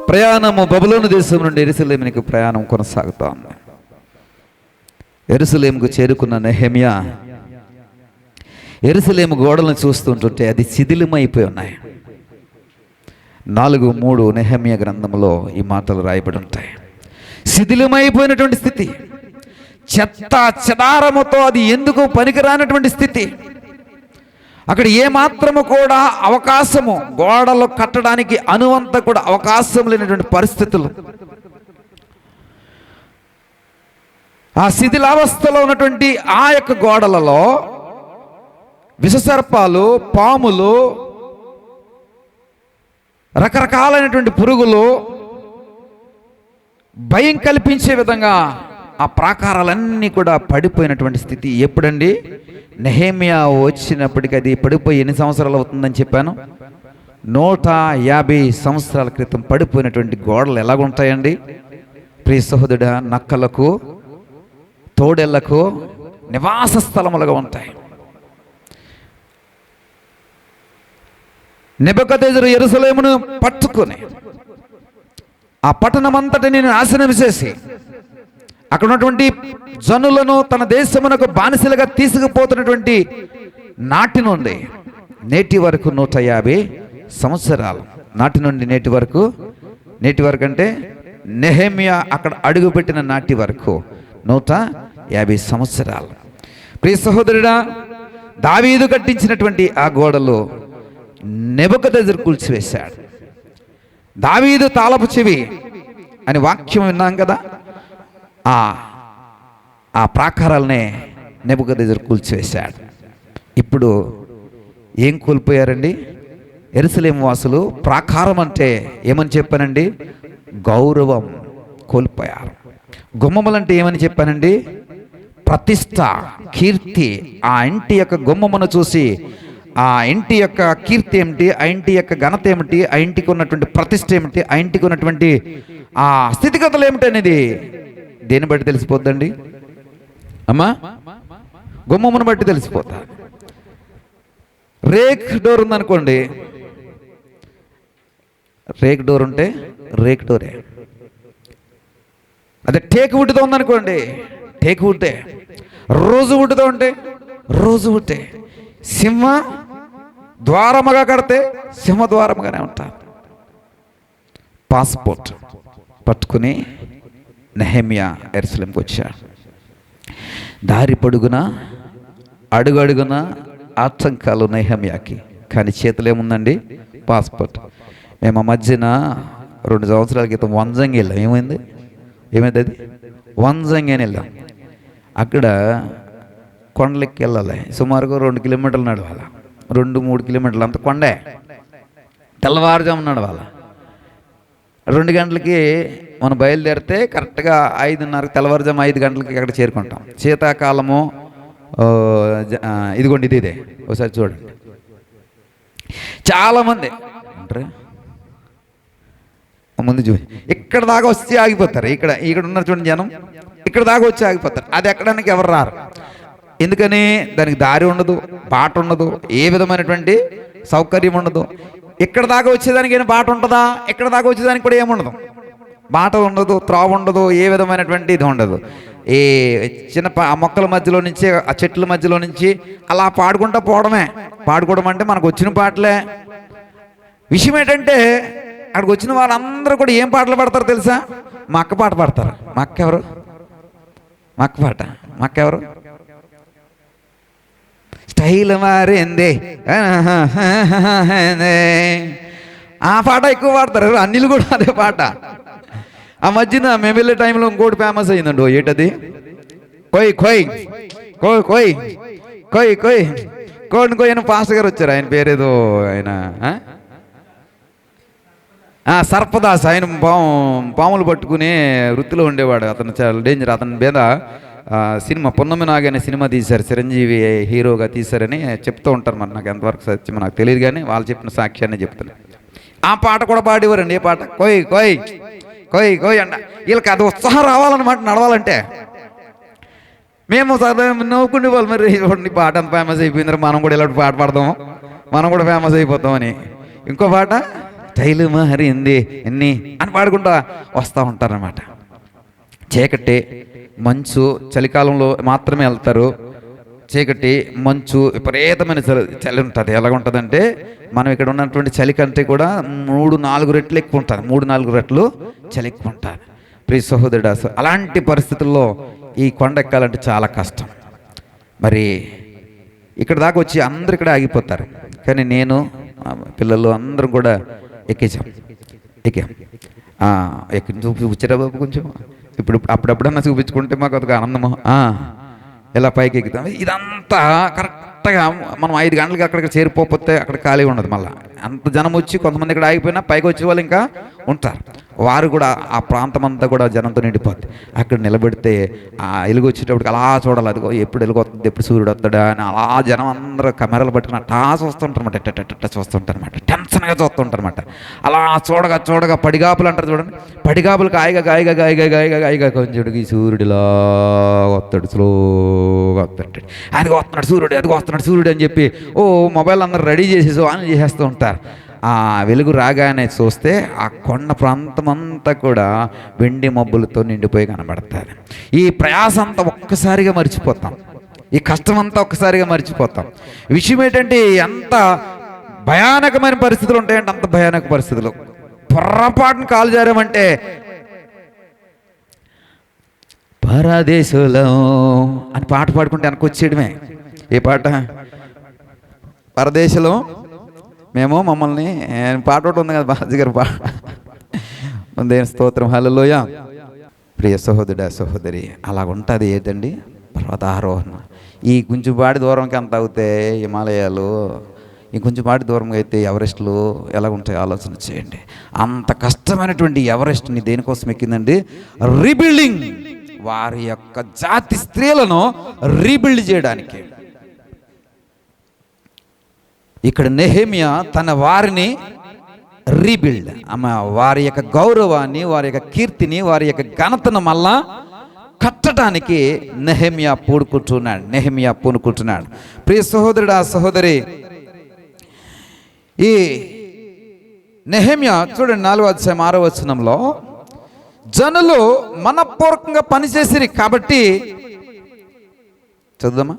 ప్రయాణము బబులోను దేశం నుండి యెరూషలేమునకు ప్రయాణం కొనసాగుతా ఉంది. యెరూషలేముకు చేరుకున్న నెహెమ్యా యెరూషలేము గోడలను చూస్తుంటుంటే అది శిథిలమైపోయి ఉన్నాయి. 4:3 నెహెమ్యా గ్రంథంలో ఈ మాటలు రాయబడి ఉంటాయి. శిథిలమైపోయినటువంటి స్థితి, చెత్త చెదారముతో అది ఎందుకు పనికిరానటువంటి స్థితి. అక్కడ ఏమాత్రము కూడా అవకాశము, గోడలు కట్టడానికి అనువంత కూడా అవకాశం లేనటువంటి పరిస్థితులు. ఆ శిథిలావస్థలో ఉన్నటువంటి ఆ యొక్క గోడలలో విషసర్పాలు, పాములు, రకరకాలైనటువంటి పురుగులు భయం కల్పించే విధంగా ఆ ప్రాకారాలన్నీ కూడా పడిపోయినటువంటి స్థితి. ఎప్పుడండి? నెహెమ్యా వచ్చినప్పటికీ అది పడిపోయి ఎన్ని సంవత్సరాలు అవుతుందని చెప్పాను? 150 సంవత్సరాల క్రితం పడిపోయినటువంటి గోడలు ఎలాగుంటాయండి? ప్రియ సహోదరుడా, నక్కలకు, తోడేళ్లకు నివాస స్థలములుగా ఉంటాయి. నెబుకద్నెజరు యెరూషలేమును పట్టుకొని ఆ పట్టణమంతటిని నాశనం చేసి అక్కడ ఉన్నటువంటి జనులను తన దేశమునకు బానిసలుగా తీసుకుపోతున్నటువంటి నాటి నుండి నేటి వరకు 150 సంవత్సరాలు. నాటి నుండి నేటి వరకు అంటే నెహెమ్యా అక్కడ అడుగుపెట్టిన నాటి వరకు 150 సంవత్సరాలు. ప్రియ సహోదరుడా, దావీదు కట్టించినటువంటి ఆ గోడలు నెబుకద్నెజరు కూల్చివేశాడు. దావీదు తాళపు చెవి అని వాక్యం విన్నాం కదా. ఆ ప్రాకారాలనే నెబుకద్నెజరు కూల్చివేశాడు. ఇప్పుడు ఏం కోల్పోయారండి యెరూషలేము వాసులు? ప్రాకారం అంటే ఏమని చెప్పానండి? గౌరవం కోల్పోయారు. గుమ్మములంటే ఏమని చెప్పానండి? ప్రతిష్ట, కీర్తి. ఆ ఇంటి యొక్క గుమ్మమును చూసి ఆ ఇంటి యొక్క కీర్తి ఏమిటి, ఆ ఇంటి యొక్క ఘనత ఏమిటి, ఆ ఇంటికి ఉన్నటువంటి ప్రతిష్ట ఏమిటి, ఆ ఇంటికి ఉన్నటువంటి ఆ స్థితిగతులు ఏమిటి అనేది దేని బట్టి తెలిసిపోద్దండి అమ్మా? గుమ్మమును బట్టి తెలిసిపోతా. రేక్ డోర్ ఉందనుకోండి, రేక్ డోర్ ఉంటే రేక్ డోరే. అదే టేక్ వుడ్తో ఉందనుకోండి, టేక్ వుడ్డే. రోజు వుడ్తో ఉంటే రోజు వుడ్డే. సింహ ద్వారముగా కడితే సింహ ద్వారముగానే ఉంటారు. పాస్పోర్ట్ పట్టుకుని నెహెమ్యా యెరూషలేముకు వచ్చాడు. దారి పొడుగున అడుగడుగున ఆటంకాలు నెహెమ్యాకి. కానీ చేతులు ఏముందండి? పాస్పోర్ట్. మేము ఆ మధ్యన 2 సంవత్సరాల క్రితం వంజంగి వెళ్ళాం. ఏమైంది అది? వంజంగి అని వెళ్ళాం. అక్కడ కొండలెక్కి వెళ్ళాలి. సుమారుగా 2 కిలోమీటర్లు నడవాలి. 2-3 కిలోమీటర్లు అంత కొండే. తెల్లవారుజాము నడవాలి. 2 గంటలకి మనం బయలుదేరితే కరెక్ట్గా 5:30 తెల్లవారుజాము 5 గంటలకి అక్కడ చేరుకుంటాం. శీతాకాలము ఇదిగోండి ఇదే ఒకసారి చూడండి. చాలామంది అంటారు ముందు ఇక్కడ దాకా వచ్చి ఆగిపోతారు. ఇక్కడ ఉన్నారు చూడండి జనం, ఇక్కడ దాకా వచ్చి ఆగిపోతారు. అది ఎక్కడానికి ఎవరు రారు. ఎందుకని? దానికి దారి ఉండదు, బాట ఉండదు, ఏ విధమైనటువంటి సౌకర్యం ఉండదు. ఇక్కడ దాకా వచ్చేదానికి ఏమైనా బాట ఉంటుందా? ఇక్కడ దాకా వచ్చేదానికి కూడా ఏముండదు, బాట ఉండదు, త్రోవ ఉండదు, ఏ విధమైనటువంటి ఇది ఉండదు. ఈ చిన్న మొక్కల మధ్యలో నుంచి, ఆ చెట్ల మధ్యలో నుంచి అలా పాడుకుంటూ పోవడమే. పాడుకోవడం అంటే మనకు వచ్చిన పాటలే. విషయం ఏంటంటే అక్కడికి వచ్చిన వాళ్ళందరూ కూడా ఏం పాటలు పాడతారు తెలుసా? మా అక్క పాట పాడతారు. మా అక్క ఎవరు? మా అక్క పాట. మా అక్క ఎవరు? స్టైల్ మారింది ఆ పాట ఎక్కువ పాడతారు. అన్నిలు కూడా అదే పాట. ఆ మధ్యన మేము వెళ్ళే టైంలో ఇంకోటి ఫేమస్ అయిందండి. ఏంటది? కొయ్ కొయ్ కోయ్ కోయ్ కోయ్ కోయ్ కోడిని కోయ్ అని పాస్టర్ గారు వచ్చారు. ఆయన పేరేదో ఆయన సర్పదాస్. ఆయన పాములు పట్టుకునే వృత్తిలో ఉండేవాడు. అతను చాలా డేంజర్. అతని మీద సినిమా పున్నమి నాగ్ అనే సినిమా తీశారు. చిరంజీవి హీరోగా తీశారని చెప్తూ ఉంటారు. మరి నాకు ఎంతవరకు సత్యం నాకు తెలియదు, కానీ వాళ్ళు చెప్పిన సాక్ష్యాన్ని చెప్తాను. ఆ పాట కూడా పాడేవారండి. ఏ పాట? కోయ్ కోయ్ కోయ్ కోయ్ అంట. వీళ్ళకి అది ఉత్సాహం రావాలన్నమాట నడవాలంటే. మేము నవ్వుకునే వాళ్ళు, మరి ఈ పాట అంత ఫేమస్ అయిపోయింది, మనం కూడా ఇలాంటి పాట పాడదాము, మనం కూడా ఫేమస్ అయిపోతామని. ఇంకో పాట టైలు మారింది ఎన్ని అని పాడుకుంటా వస్తూ ఉంటారన్నమాట. చీకటి మంచు, చలికాలంలో మాత్రమే వెళ్తారు. చీకటి మంచు, విపరీతమైన చలి ఉంటుంది. ఎలాగుంటుందంటే మనం ఇక్కడ ఉన్నటువంటి చలి కంటే కూడా 3-4 రెట్లు ఎక్కువ ఉంటుంది. 3-4 రెట్లు చలి ఎక్కువ ఉంటుంది. ప్రియ సహోదరుడా, అలాంటి పరిస్థితుల్లో ఈ కొండ ఎక్కాలంటే చాలా కష్టం. మరి ఇక్కడ దాకా వచ్చి అందరు ఇక్కడ ఆగిపోతారు, కానీ నేను పిల్లలు అందరం కూడా ఎక్కాం. చూపించారా బాబు కొంచెం? ఇప్పుడు అప్పుడప్పుడన్నా చూపించుకుంటే మాకు ఒక ఆనందము. ఇలా పైకి ఎక్కుతాం. ఇదంతా కరెక్ట్గా మనం 5 గంటలకి అక్కడికి చేరిపోతే అక్కడ ఖాళీ ఉండదు. మళ్ళీ అంత జనం వచ్చి కొంతమంది ఇక్కడ ఆగిపోయినా పైకి వచ్చే వాళ్ళు ఇంకా ఉంటారు. వారు కూడా ఆ ప్రాంతం అంతా కూడా జనంతో నిండిపోద్ది. అక్కడ నిలబెడితే ఆ ఎలుగు వచ్చేటప్పటికి అలా చూడాలి, అదిగో ఎప్పుడు ఎలుగు వస్తుంది, ఎప్పుడు సూర్యుడు వస్తాడా అని అలా జనం అందరూ కెమెరాలు పట్టుకుని అట్టా చూస్తుంటారన్నమాట. ఎట్ట చూస్తుంటారన్నమాట, టెన్షన్గా చూస్తుంటారన్నమాట. అలా చూడగా చూడగా పడిగాపులు అంటారు చూడండి, పడిగాపులకు గాయగా కొంచెం ఈ సూర్యుడిలా వస్తాడు, స్లోగా వస్తాడు, అదిగో వస్తున్నాడు సూర్యుడు, అదిగో వస్తున్నాడు సూర్యుడు అని చెప్పి మొబైల్ అందరూ రెడీ చేసేసి ఆన్ చేసేస్తూ ఉంటారు. ఆ వెలుగు రాగానే చూస్తే ఆ కొండ ప్రాంతం అంతా కూడా వెండి మబ్బులతో నిండిపోయి కనబడుతుంది. ఈ ప్రయాసం అంతా ఒక్కసారిగా మర్చిపోతాం, ఈ కష్టం అంతా ఒక్కసారిగా మర్చిపోతాం. విషయం ఏంటంటే ఎంత భయానకమైన పరిస్థితులు ఉంటాయంటే అంత భయానక పరిస్థితులు. పొర్రపాటును కాలు జారామంటే పరదేశంలో అని పాట పాడుకుంటే వెనకొచ్చేయడమే. ఏ పాట? పరదేశంలో మేము మమ్మల్ని పాట ఒకటి ఉంది కదా బాజీ గారు పాట, దేవుని స్తోత్రం, హల్లెలూయా. ప్రియ సహోదరుడా సహోదరి, అలాగుంటుంది. ఏంటండి పర్వతారోహణ. ఈ గుంజుబాడి దూరంకి ఎంత అవుతాయి హిమాలయాలు, ఈ గుంజుబాడి దూరంగా అయితే ఎవరెస్టులు ఎలాగుంటాయి ఆలోచన చేయండి. అంత కష్టమైనటువంటి ఎవరెస్ట్ని దేనికోసం ఎక్కిందండి? రీబిల్డింగ్, వారి యొక్క జాతి స్త్రీలను రీబిల్డ్ చేయడానికి. ఇక్కడ నెహెమ్యా తన వారిని రీబిల్డ్, వారి యొక్క గౌరవాన్ని, వారి యొక్క కీర్తిని, వారి యొక్క ఘనతను మళ్ళా కట్టడానికి నెహెమ్యా పూనుకుంటున్నాడు. ప్రియ సహోదరుడా సహోదరి, ఈ నెహెమ్యా చూడండి 4వ అధ్యాయం 6వ వచనంలో, జనులు మనపూర్వకంగా పనిచేసిరి కాబట్టి, చదువుదామా?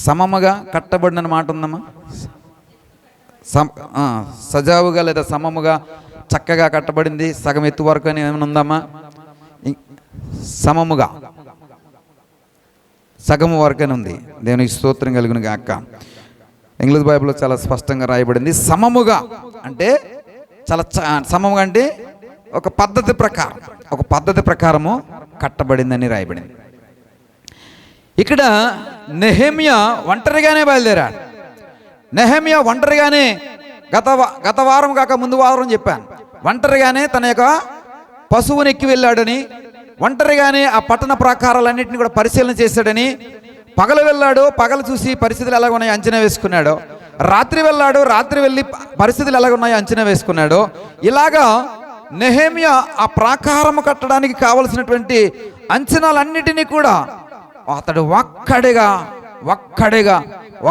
సమముగా కట్టబడిన మాట ఉందమ్మా. సజావుగా లేదా సమముగా చక్కగా కట్టబడింది, సగం ఎత్తు వరకు అని ఏమైనా ఉందమ్మా? సమముగా సగము వరకు అని ఉంది. దేవునికి స్తోత్రం కలుగును గాక. ఇంగ్లీష్ బైబిల్లో చాలా స్పష్టంగా రాయబడింది. సమముగా అంటే చాలా సమముగా అంటే ఒక పద్ధతి ప్రకారము కట్టబడిందని రాయబడింది. ఇక్కడ నెహెమ్యా ఒంటరిగానే బయలుదేరాడు. నెహెమ్యా ఒంటరిగానే గత వారం కాక ముందు వారం చెప్పాను, ఒంటరిగానే తన యొక్క పశువుని ఎక్కి వెళ్ళాడని, ఒంటరిగానే ఆ పట్టణ ప్రాకారాలన్నింటినీ కూడా పరిశీలన చేశాడని. పగలు వెళ్ళాడు, పగలు చూసి పరిస్థితులు ఎలాగ ఉన్నాయో అంచనా వేసుకున్నాడు. రాత్రి వెళ్ళాడు, రాత్రి వెళ్ళి పరిస్థితులు ఎలాగ ఉన్నాయో అంచనా వేసుకున్నాడు. ఇలాగా నెహెమ్యా ఆ ప్రాకారము కట్టడానికి కావలసినటువంటి అంచనాలన్నిటినీ కూడా అతడు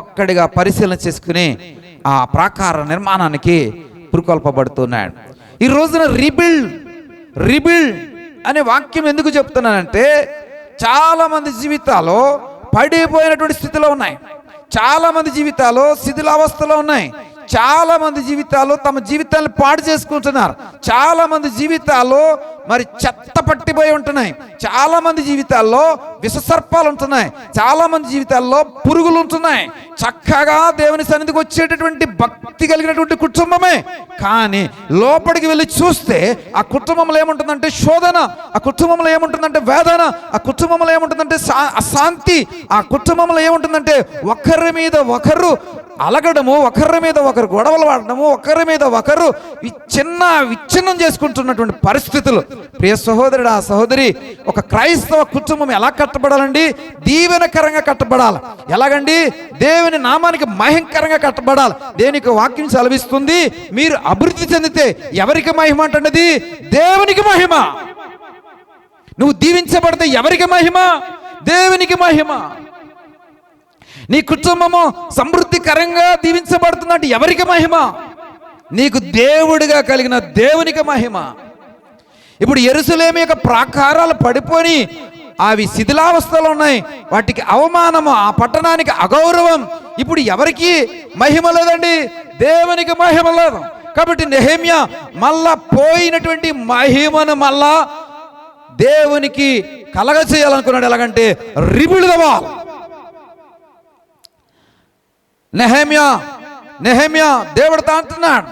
ఒక్కడిగా పరిశీలన చేసుకుని ఆ ప్రాకార నిర్మాణానికి పురుకొల్పబడుతున్నాడు. ఈ రోజున రీబిల్డ్ అనే వాక్యం ఎందుకు చెప్తున్నానంటే, చాలా మంది జీవితాలు పడిపోయినటువంటి స్థితిలో ఉన్నాయి, చాలా మంది జీవితాలు శిథిలావస్థలో ఉన్నాయి, చాలా మంది జీవితాలు తమ జీవితాలను పాడు చేసుకుంటున్నారు, చాలా మంది జీవితాలు మరి చెత్త పట్టిపోయి ఉంటున్నాయి, చాలా మంది జీవితాల్లో విషసర్పాలు ఉంటున్నాయి, చాలా మంది జీవితాల్లో పురుగులు ఉంటున్నాయి. చక్కగా దేవుని సన్నిధికి వచ్చేటటువంటి భక్తి కలిగినటువంటి కుటుంబమే, కానీ లోపలికి వెళ్ళి చూస్తే ఆ కుటుంబంలో ఏముంటుందంటే శోధన, ఆ కుటుంబంలో ఏముంటుందంటే వేదన, ఆ కుటుంబంలో ఏముంటుందంటే అశాంతి, ఆ కుటుంబంలో ఏముంటుందంటే ఒకరి మీద ఒకరు అలగడము, ఒకరి మీద ఒకరు గొడవలు పడడము, ఒకరి మీద ఒకరు విచ్ఛిన్నం చేసుకుంటున్నటువంటి పరిస్థితులు. ప్రియ సహోదరుడు, ఆ సహోదరి, ఒక క్రైస్తవ కుటుంబం ఎలా కట్టబడాలండి? దీవెనకరంగా కట్టబడాలి. ఎలాగండి? దేవుని నామానికి మహిమకరంగా కట్టబడాలి. దేనికి వాక్యం సెలవిస్తుంది? మీరు అభివృద్ధి చెందితే ఎవరికి మహిమ అంటున్నది? దేవునికి మహిమ. నువ్వు దీవించబడితే ఎవరికి మహిమ? దేవునికి మహిమ. నీ కుటుంబము సమృద్ధికరంగా దీవించబడుతున్నట్టు ఎవరికి మహిమ? నీకు దేవుడిగా కలిగిన దేవునికి మహిమ. ఇప్పుడు యెరూషలేము యొక్క ప్రాకారాలు పడిపోయి అవి శిథిలావస్థలో ఉన్నాయి. వాటికి అవమానము, ఆ పట్టణానికి అగౌరవం. ఇప్పుడు ఎవరికి మహిమ లేదండి? దేవునికి మహిమ లేదు. కాబట్టి నెహెమ్యా మళ్ళా పోయినటువంటి మహిమను మళ్ళా దేవునికి కలగ చేయాలనుకున్నాడు. ఎలాగంటే రిబిల్డ్ ద వాల్. నెహెమ్యా దేవుడితో అంటున్నాడు,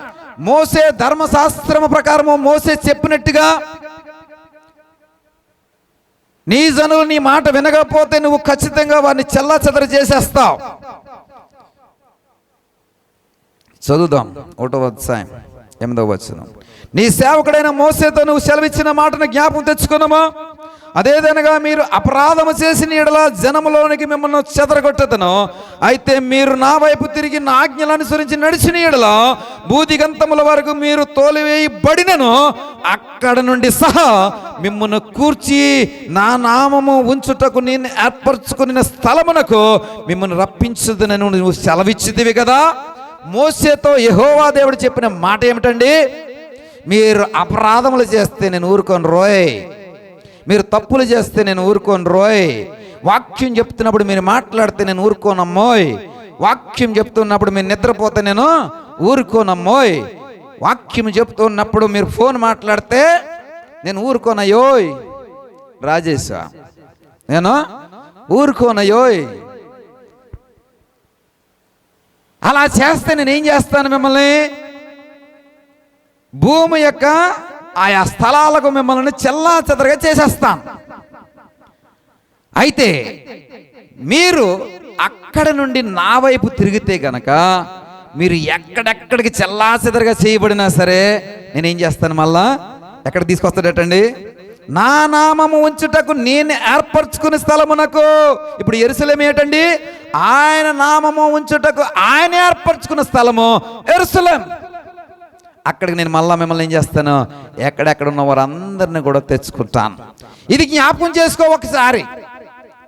మోసే ధర్మశాస్త్రము ప్రకారము మోసే చెప్పినట్టుగా నీ జనులు నీ మాట వినకపోతే నువ్వు ఖచ్చితంగా వారిని చెల్లాచెదరు చేసేస్తావు. చదువుదాం 1వ అధ్యాయం 8వ వచనం. నీ సేవకుడైన మోసేతో నువ్వు సెలవిచ్చిన మాటను జ్ఞాపకం తెచ్చుకున్నామా? అదేదనగా మీరు అపరాధము చేసిన యెడల జనములోనికి మిమ్మల్ని చెదరగొట్టెదను. అయితే మీరు నా వైపు తిరిగి నా ఆజ్ఞలు అనుసరించి నడిచిన యెడల భూదిగంతముల వరకు మీరు తోలివేయబడినను అక్కడ నుండి సహా మిమ్మల్ని కూర్చి నా నామము ఉంచుటకు నేను ఏర్పరచుకున్న స్థలమునకు మిమ్మల్ని రప్పించుదనని నువ్వు సెలవిచ్చితివి కదా. మోసేతో యెహోవా దేవుడు చెప్పిన మాట ఏమిటండి? మీరు అపరాధములు చేస్తే నేను ఊరుకోను రోయ్, మీరు తప్పులు చేస్తే నేను ఊరుకోను రోయ్, వాక్యం చెప్తున్నప్పుడు మీరు మాట్లాడితే నేను ఊరుకోనమ్మోయ్, వాక్యం చెప్తున్నప్పుడు మీరు నిద్రపోతే నేను ఊరుకోనమ్మోయ్, వాక్యం చెప్తున్నప్పుడు మీరు ఫోన్ మాట్లాడితే నేను ఊరుకోనయ్యోయ్, రాజేశ నేను ఊరుకోనయ్యోయ్. అలా చేస్తే నేనేం చేస్తాను? మిమ్మల్ని భూమి యొక్క ఆయా స్థలాలకు మిమ్మల్ని చెల్లా చెదరగా చేసేస్తాను. అయితే మీరు అక్కడ నుండి నా వైపు తిరిగితే గనక మీరు ఎక్కడెక్కడికి చెల్లా చెదరగా చేయబడినా సరే నేనేం చేస్తాను? మళ్ళా ఎక్కడ తీసుకొస్తాడటండి? నా నామము ఉంచుటకు నేను ఏర్పరచుకునే స్థలమునకు. ఇప్పుడు యెరూషలేము ఏంటండి? ఆయన నామము ఉంచుటకు ఆయన ఏర్పరచుకున్న స్థలము యెరూషలేము. అక్కడికి నేను మళ్ళా మిమ్మల్ని ఏం చేస్తాను? ఎక్కడెక్కడ ఉన్న వారందరినీ కూడా తెచ్చుకుంటాను. ఇది జ్ఞాపకం చేసుకో ఒకసారి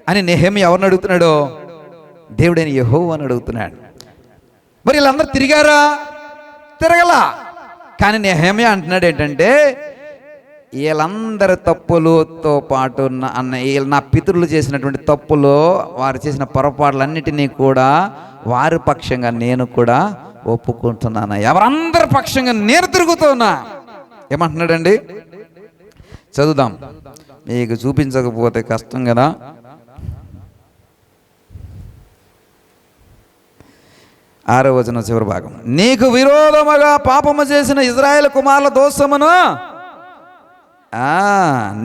అని నెహెమ్యా ఎవరిని అడుగుతున్నాడు? దేవుడైన యెహోవాని అడుగుతున్నాడు. మరి వీళ్ళందరూ తిరిగారా? తిరగలా. కానీ నెహెమ్యా అంటున్నాడు ఏంటంటే, వీళ్ళందరి తప్పులతో పాటు నా పితరులు చేసినటువంటి తప్పులు, వారు చేసిన పొరపాట్లన్నిటినీ కూడా వారి పక్షంగా నేను కూడా ఒప్పుకుంటున్నాను. ఎవరందరి పక్షంగా నేను తిరుగుతున్నా. ఏమంటున్నాడండి? చదువుదాం, మీకు చూపించకపోతే కష్టం కదా. ఆరో వచనం చివరి భాగం. నీకు విరోధముగా పాపము చేసిన ఇశ్రాయేలు కుమారుల దోషమును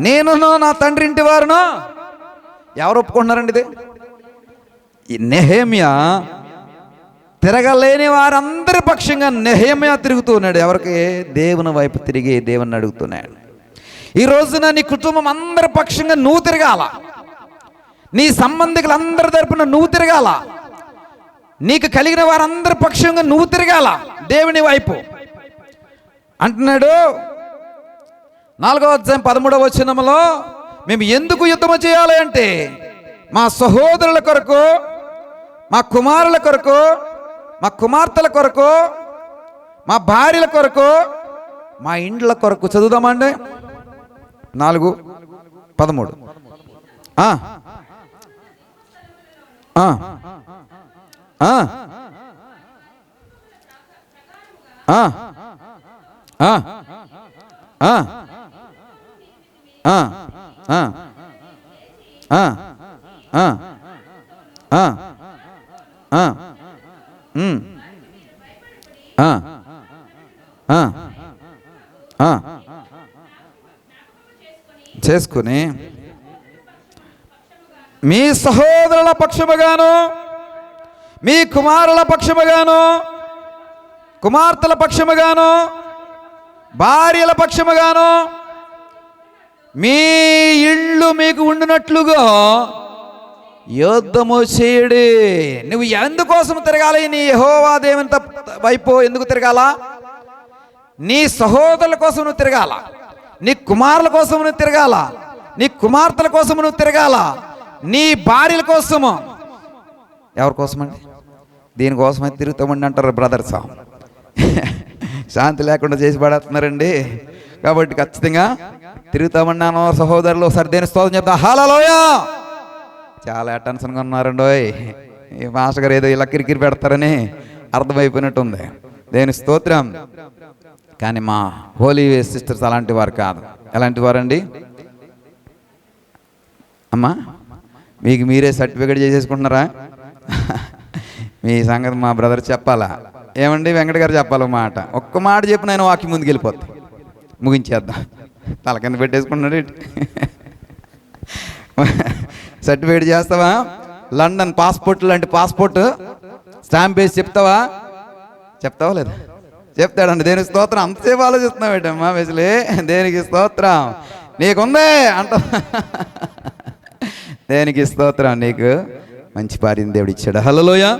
నేనును నా తండ్రి ఇంటి వారును. ఎవరు ఒప్పుకుంటున్నారండి ఇది? నెహెమ్యా తిరగలేని వారందరి పక్షంగా నెహెమ్యా తిరుగుతూ ఉన్నాడు. ఎవరికి? దేవుని వైపు తిరిగి దేవుని అడుగుతున్నాడు. ఈ రోజున నీ కుటుంబం అందరి పక్షంగా నువ్వు తిరగాల, నీ సంబంధికులందరి తరపున నువ్వు తిరగాల, నీకు కలిగిన వారందరి పక్షంగా నువ్వు తిరగాల దేవుని వైపు అంటున్నాడు. 4వ అధ్యాయం 13వ వచనంలో మేము ఎందుకు యుద్ధము చేయాలి అంటే మా సహోదరుల కొరకు, మా కుమారుల కొరకు, మా కుమార్తెల కొరకు, మా భార్యల కొరకు, మా ఇండ్ల కొరకు. చదువుదామండి 4:13. చేసుకుని మీ సహోదరుల పక్షముగాను మీ కుమారుల పక్షముగాను, కుమార్తెల పక్షముగాను, భార్యల పక్షముగాను మీ ఇళ్ళు మీకు ఉండినట్లుగా యుద్ధము చేయుడి. నువ్వు ఎందుకోసం తిరగాలి? నీ యెహోవా దేవుని వైపు ఎందుకు తిరగాల? నీ సహోదరుల కోసం నువ్వు తిరగాల, నీ కుమారుల కోసం నువ్వు తిరగాల, నీ కుమార్తెల కోసం నువ్వు తిరగాల, నీ భార్యల కోసము. ఎవరి కోసమండి? దీనికోసమైతే తిరుగుతామండి అంటారు బ్రదర్స్. శాంతి లేకుండా చేసి పడేస్తున్నారండి. కాబట్టి ఖచ్చితంగా తిరుగుతామన్నాను సహోదరులు. ఒకసారి దేని స్తోత్రం చెప్తా. హల్లెలూయా. చాలా టెన్షన్గా ఉన్నారండి. ఈ మాస్టర్ గారు ఏదో ఇలా కిరికిరి పెడతారని అర్థమైపోయినట్టుంది. దేని స్తోత్రం. కానీ మా హోలీ సిస్టర్స్ అలాంటి వారు కాదు. ఎలాంటి వారండి? అమ్మా, మీకు మీరే సర్టిఫికేట్ చేసేసుకుంటున్నారా? మీ సంగతి మా బ్రదర్ చెప్పాలా? ఏమండి వెంకట గారు చెప్పాలి మాట. ఒక్క మాట చెప్పి నేను వాక్యం ముందుకు వెళ్ళిపోతా, ముగించేద్దాం. తల కింద పెట్టేసుకుంటున్నాడు. సర్టిఫికేట్ చేస్తావా? లండన్ పాస్పోర్ట్ లాంటి పాస్పోర్ట్ స్టాంప్ వేసి చెప్తావా? చెప్తావా లేదా? చెప్తాడండి. దేనికి స్తోత్రం. అంతసేపు ఆలోచిస్తున్నావు ఏంటమ్మా వెసలే? దేనికి స్తోత్రం. నీకుందే అంట. దేనికి స్తోత్రం. నీకు మంచి భార్యని దేవుడు ఇచ్చాడు. హల్లెలూయా.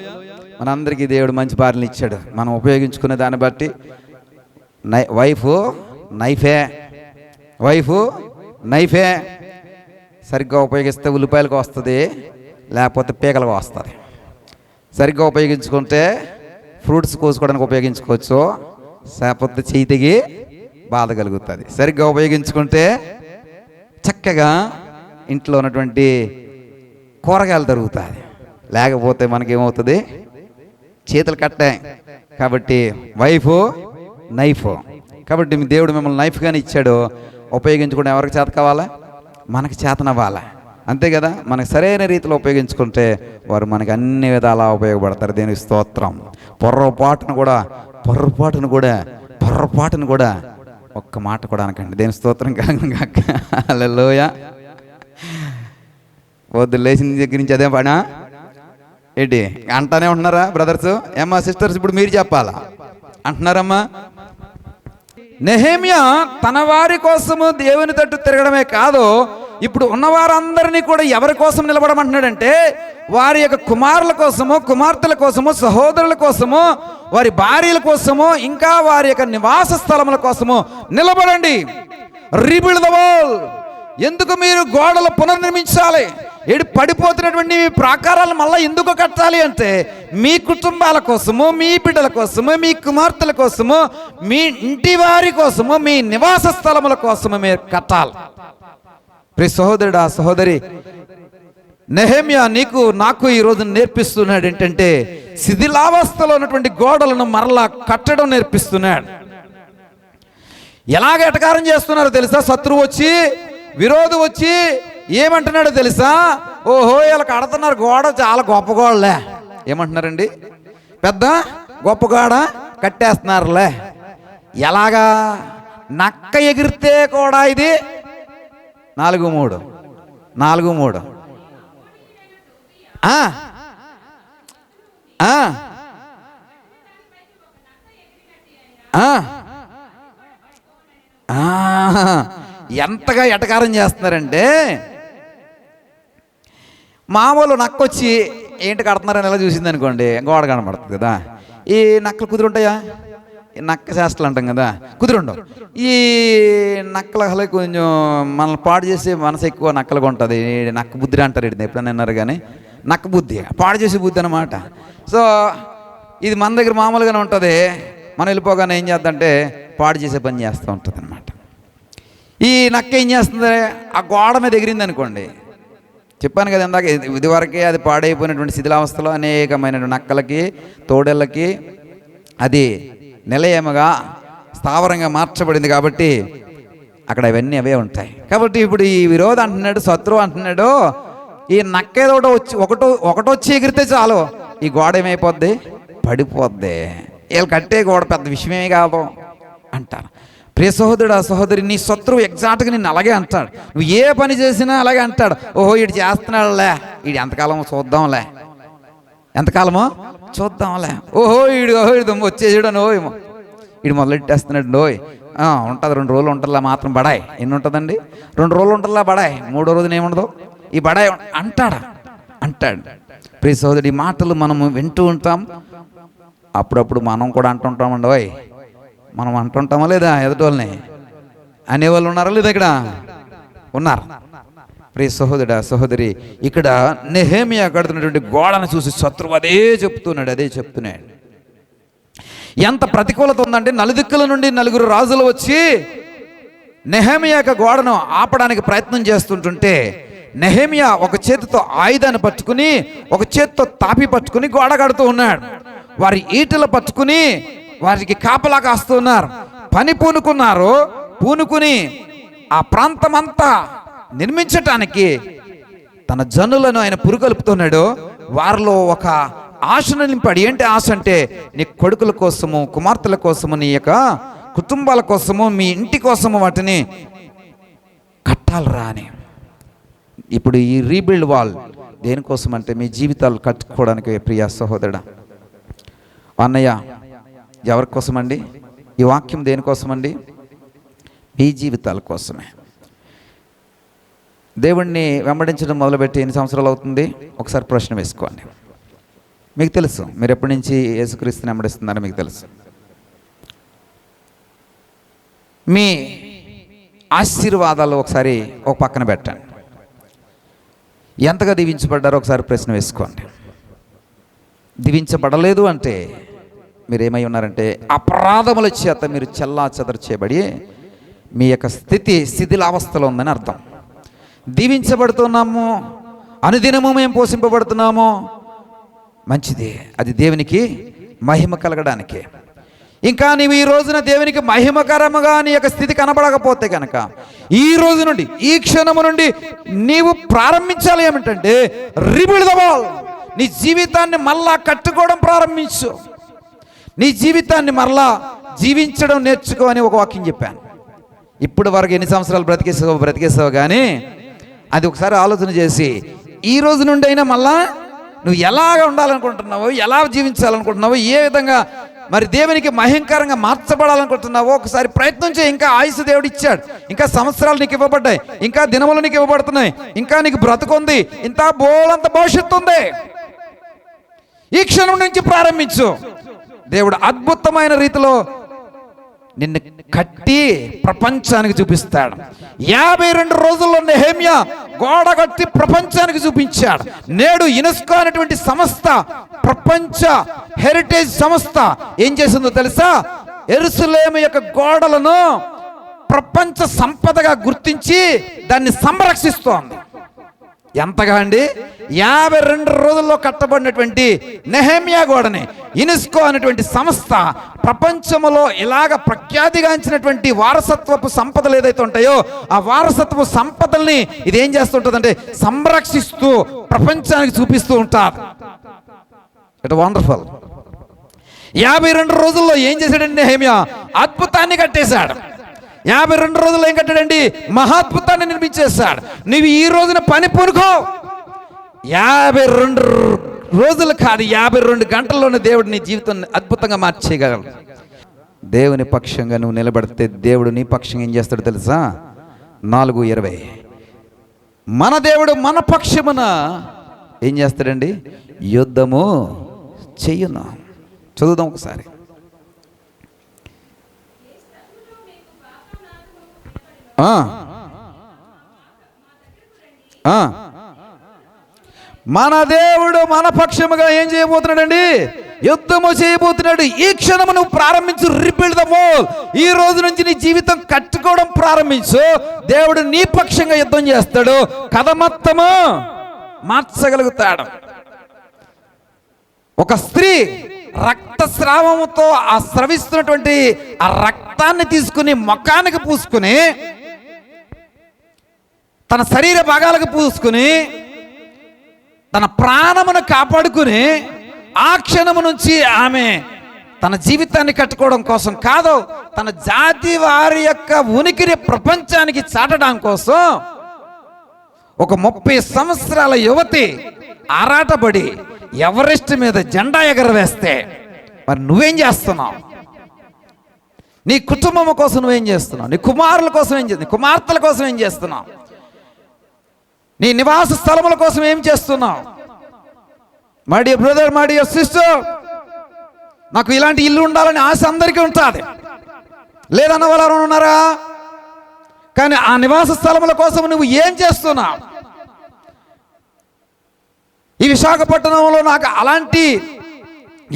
మనందరికీ దేవుడు మంచి భార్యని ఇచ్చాడు. మనం ఉపయోగించుకునే దాన్ని బట్టి వైఫ్ నైఫే సరిగ్గా ఉపయోగిస్తే ఉల్లిపాయలకు వస్తుంది, లేకపోతే పీకలకు వస్తుంది. సరిగ్గా ఉపయోగించుకుంటే ఫ్రూట్స్ కోసుకోవడానికి ఉపయోగించుకోవచ్చు, లేకపోతే చేతికి బాధ కలుగుతుంది. సరిగ్గా ఉపయోగించుకుంటే చక్కగా ఇంట్లో ఉన్నటువంటి కూరగాయలు దొరుకుతుంది, లేకపోతే మనకేమవుతుంది? చేతులు కట్టాయి. కాబట్టి వైఫ్ నైఫ్. కాబట్టి దేవుడు మిమ్మల్ని నైఫ్గానే ఇచ్చాడు. ఉపయోగించుకుంటే ఎవరికి చేత కావాలా? మనకి చేతనవ్వాలా. అంతే కదా. మనకు సరైన రీతిలో ఉపయోగించుకుంటే వారు మనకి అన్ని విధాలా ఉపయోగపడతారు. దేనికి స్తోత్రం. పొర్రపాటును కూడా ఒక్క మాట కూడా అనకండి. దేని స్తోత్రం. హల్లెలూయా. పొద్దున్న లేచిన దగ్గర నుంచి అదే పనా ఏంటి అంటానే ఉంటున్నారా బ్రదర్స్? ఏమ్మా సిస్టర్స్, ఇప్పుడు మీరు చెప్పాలా అంటున్నారమ్మా? నెహెమ్యా తన వారి కోసము దేవుని తట్టు తిరగడమే కాదు, ఇప్పుడు ఉన్నవారందరినీ కూడా ఎవరి కోసం నిలబడమంటున్నాడంటే వారి యొక్క కుమారుల కోసము, కుమార్తెల కోసము, సహోదరుల కోసము, వారి భార్యల కోసము, ఇంకా వారి యొక్క నివాస స్థలముల కోసము నిలబడండి. Rebuild the wall. ఎందుకు మీరు గోడలు పునర్నిర్మించాలి? పడిపోతున్నటువంటి మీ ప్రాకారాలు మళ్ళీ ఎందుకు కట్టాలి అంటే మీ కుటుంబాల కోసము, మీ బిడ్డల కోసము, మీ కుమార్తెల కోసము, మీ ఇంటి వారి కోసము, మీ నివాస స్థలముల కోసము మీరు కట్టాలి. ప్రియ సహోదరుడా, సహోదరి, నెహెమ్యా నీకు నాకు ఈరోజు నేర్పిస్తున్నాడు ఏంటంటే శిథిలావస్థలో ఉన్నటువంటి గోడలను మరలా కట్టడం నేర్పిస్తున్నాడు. ఎలాగ ఎటకారం చేస్తున్నారో తెలుసా? శత్రువు వచ్చి, విరోధి వచ్చి ఏమంటున్నాడో తెలుసా? ఓహో ఇలా కడుతున్నారు గోడ, చాలా గొప్ప గోడలే. ఏమంటున్నారండి? పెద్ద గొప్ప గోడ కట్టేస్తున్నారులే. ఎలాగా? నక్క ఎగిరితే కూడా ఇది 4-3 ఎంతగా ఎటకారం చేస్తున్నారంటే మామూలు నక్కొచ్చి ఏంటి కడుతున్నారని ఎలా చూసింది అనుకోండి, గోడ కనబడుతుంది కదా. ఈ నక్కలు కుదురుంటాయా? నక్క చేష్టలు అంటాం కదా, కుదురుండవు. ఈ నక్కల కొంచెం మనల్ని పాడు చేసే మనసు ఎక్కువ నక్కలుగా ఉంటుంది. నక్క బుద్ధి అంటారు. ఎప్పుడైనా విన్నారు కానీ నక్క బుద్ధి, పాడు చేసే బుద్ధి అన్నమాట. సో ఇది మన దగ్గర మామూలుగానే ఉంటుంది. మనం వెళ్ళిపోగానే ఏం చేద్దంటే పాడు చేసే పని చేస్తూ ఉంటుంది అనమాట. ఈ నక్క ఏం చేస్తుంది? ఆ గోడ మీద ఎగిరింది అనుకోండి. చెప్పాను కదా ఇందాక, ఇదివరకే అది పాడైపోయినటువంటి శిథిలావస్థలో అనేకమైన నక్కలకి, తోడేళ్ళకి అది నిలయముగా స్థావరంగా మార్చబడింది. కాబట్టి అక్కడ ఇవన్నీ అవే ఉంటాయి. కాబట్టి ఇప్పుడు ఈ విరోధం అంటున్నాడు, శత్రువు అంటున్నాడు, ఈ నక్క ఏదో ఒకటొచ్చి ఎగిరితే చాలు ఈ గోడ ఏమైపోద్ది? పడిపోద్ది. వీళ్ళు కట్టే గోడ పెద్ద విషయమే కాదు అంటారు. ప్రియ సహోదరుడు, ఆ సహోదరి, నీ శత్రువు ఎగ్జాక్ట్గా నిన్ను అలాగే అంటాడు. నువ్వు ఏ పని చేసినా అలాగే అంటాడు. ఓహో వీడు చేస్తున్నాడులే, వీడు ఎంతకాలం చూద్దాంలే ఎంతకాలమో చూద్దాంలే. ఓహో ఈడు వచ్చేసాడు ఏమో ఈడు మొదలెట్టేస్తున్నాడు ఓయ్ ఉంటుంది 2 రోజులు ఉంటుందిలా మాత్రం బడాయి. ఎన్ని ఉంటుందండి? 2 రోజులు ఉంటుందిలా బడాయి. 3వ రోజున ఏముండదు ఈ బడాయి అంటాడు. ప్రియ సోదరుడు, ఈ మాటలు మనము వింటూ ఉంటాం. అప్పుడప్పుడు మనం కూడా అంటుంటామండి. ఓయ్ మనం అంటుంటామా లేదా? ఎదుటి వాళ్ళని అనేవాళ్ళు ఉన్నారా లేదా? ఇక్కడ ఉన్నారు. ప్రియ సహోదరుడా సహోదరి, ఇక్కడ నెహెమ్యా కడుతున్నటువంటి గోడను చూసి శత్రువు అదే చెప్తున్నాడు. ఎంత ప్రతికూలత ఉందంటే, నలుదిక్కుల నుండి 4 రాజులు వచ్చి నెహెమ్యా యొక్క గోడను ఆపడానికి ప్రయత్నం చేస్తుంటుంటే, నెహెమ్యా ఒక చేతితో ఆయుధాన్ని పట్టుకుని ఒక చేతితో తాపి పట్టుకుని గోడ కడుతూ ఉన్నాడు. వారి ఈటలు పట్టుకుని వారికి కాపలా కాస్తూ ఉన్నారు. పని పూనుకుని ఆ ప్రాంతమంతా నిర్మించటానికి తన జనులను ఆయన పురుగొల్పుతున్నాడు. వారిలో ఒక ఆశను నింపాడు. ఏంటి ఆశ అంటే, నీ కొడుకుల కోసము, కుమార్తెల కోసము, నీ యొక్క కుటుంబాల కోసము, మీ ఇంటి కోసము వాటిని కట్టాలరా అని. ఇప్పుడు ఈ రీబిల్డ్ వాల్ దేనికోసం అంటే, మీ జీవితాలు కట్టుకోవడానికి. ప్రియా సహోదరుడా అన్నయ్య, ఎవరి కోసమండి ఈ వాక్యం? దేనికోసమండి? మీ జీవితాల కోసమే. దేవుణ్ణి వెంబడించడం మొదలుపెట్టి ఎన్ని సంవత్సరాలు అవుతుంది? ఒకసారి ప్రశ్న వేసుకోండి. మీకు తెలుసు మీరు ఎప్పటి నుంచి యేసుక్రీస్తుని వెంబడిస్తున్నారో మీకు తెలుసు. మీ ఆశీర్వాదాలు ఒకసారి ఒక పక్కన పెట్టండి. ఎంతగా దీవించబడ్డారో ఒకసారి ప్రశ్న వేసుకోండి. దీవించబడలేదు అంటే మీరేమై ఉన్నారంటే, అపరాధముల చేత మీరు చెల్లాచెదరు చేయబడి మీ యొక్క స్థితి శిథిలావస్థలో ఉందని అర్థం. దీవించబడుతున్నాము, అనుదినము మేము పోషింపబడుతున్నాము, మంచిది. అది దేవునికి మహిమ కలగడానికే. ఇంకా నీవు ఈ రోజున దేవునికి మహిమకరముగా నీ యొక్క స్థితి కనబడకపోతే కనుక, ఈ రోజు నుండి, ఈ క్షణము నుండి నీవు ప్రారంభించాలి ఏమిటంటే, రీబిల్డ్ ద వాల్. నీ జీవితాన్ని మళ్ళా కట్టుకోవడం ప్రారంభించు. నీ జీవితాన్ని మరలా జీవించడం నేర్చుకో అని ఒక వాక్యం చెప్పాను. ఇప్పుడు వరకు ఎన్ని సంవత్సరాలు బ్రతికేసావు కానీ అది ఒకసారి ఆలోచన చేసి, ఈ రోజు నుండి అయినా మళ్ళా నువ్వు ఎలాగ ఉండాలనుకుంటున్నావో, ఎలా జీవించాలనుకుంటున్నావో, ఏ విధంగా మరి దేవునికి మహిమకరంగా మార్చబడాలనుకుంటున్నావో ఒకసారి ప్రయత్నం చేయి. ఇంకా ఆయుష్ దేవుడు ఇచ్చాడు, ఇంకా సంవత్సరాలు నీకు ఇవ్వబడ్డాయి, ఇంకా దినములు నీకు ఇవ్వబడుతున్నాయి, ఇంకా నీకు బ్రతుకుంది, ఇంత బోలంత భవిష్యత్తు ఉంది. ఈ క్షణం నుంచి ప్రారంభించు. దేవుడు అద్భుతమైన రీతిలో నిన్ను కట్టి ప్రపంచానికి చూపిస్తాడు. 52 రోజుల్లో నెహెమ్యా గోడ కట్టి ప్రపంచానికి చూపించాడు. నేడు యునెస్కో అనేటువంటి సంస్థ, ప్రపంచ హెరిటేజ్ సంస్థ ఏం చేసిందో తెలుసా? యెరూషలేము యొక్క గోడలను ప్రపంచ సంపదగా గుర్తించి దాన్ని సంరక్షిస్తోంది. ఎంతగా అండి? 52 రోజుల్లో కట్టబడినటువంటి నెహెమ్యా గోడని యునెస్కో అనేటువంటి సంస్థ ప్రపంచంలో ఇలాగ ప్రఖ్యాతిగాంచినటువంటి వారసత్వపు సంపదలు ఏదైతే ఉంటాయో ఆ వారసత్వపు సంపదల్ని ఇదేం చేస్తుంటుందంటే సంరక్షిస్తూ ప్రపంచానికి చూపిస్తూ ఉంటారు. It wonderful. 52 రోజుల్లో ఏం చేశాడండి నెహెమ్యా? అద్భుతాన్ని కట్టేశాడు. 52 రోజుల్లో ఏం కట్టాడండి? మహాద్భుతాన్ని నిర్మించేశాడు. నువ్వు ఈ రోజున పని పూనుకో. 52 రోజులు కాదు, 52 గంటల్లోనే దేవుడు నీ జీవితాన్ని అద్భుతంగా మార్చేయగలడు. దేవుని పక్షంగా నువ్వు నిలబడితే దేవుడు నీ పక్షంగా ఏం చేస్తాడు తెలుసా? 4:20 మన దేవుడు మన పక్షమున ఏం చేస్తాడండి? యుద్ధము చెయ్యును. చదువుదాం ఒకసారి. మన దేవుడు మన పక్షముగా ఏం చేయబోతున్నాడండి? యుద్ధము చేయబోతున్నాడు. ఈ క్షణము నువ్వు ప్రారంభించు. Rebuild the wall. ఈ రోజు నుంచి నీ జీవితం కట్టుకోవడం ప్రారంభించు. దేవుడు నీ పక్షంగా యుద్ధం చేస్తాడు. కథ మొత్తము మార్చగలుగుతాడు. ఒక స్త్రీ రక్తస్రావముతో ఆ స్రవిస్తున్నటువంటి ఆ రక్తాన్ని తీసుకుని ముఖానికి పూసుకుని, తన శరీర భాగాలకు పూసుకుని, తన ప్రాణమును కాపాడుకుని, ఆ క్షణము నుంచి ఆమె తన జీవితాన్ని కట్టుకోవడం కోసం కాదు, తన జాతి వారి యొక్క ఉనికిని ప్రపంచానికి చాటడం కోసం ఒక 30 సంవత్సరాల యువతి ఆరాటపడి ఎవరెస్ట్ మీద జెండా ఎగరవేస్తే మరి నువ్వేం చేస్తున్నావు? నీ కుటుంబం కోసం నువ్వేం చేస్తున్నావు? నీ కుమారుల కోసం ఏం చేస్తున్నావు? నీ కుమార్తెల కోసం ఏం చేస్తున్నావు? నీ నివాస స్థలముల కోసం ఏం చేస్తున్నావు? My dear brother, my dear sister, నాకు ఇలాంటి ఇల్లు ఉండాలని ఆశ అందరికీ ఉంటుంది. లేదన్న వాళ్ళు ఎవరైనా ఉన్నారా? కానీ ఆ నివాస స్థలముల కోసం నువ్వు ఏం చేస్తున్నావు? ఈ విశాఖపట్నంలో నాకు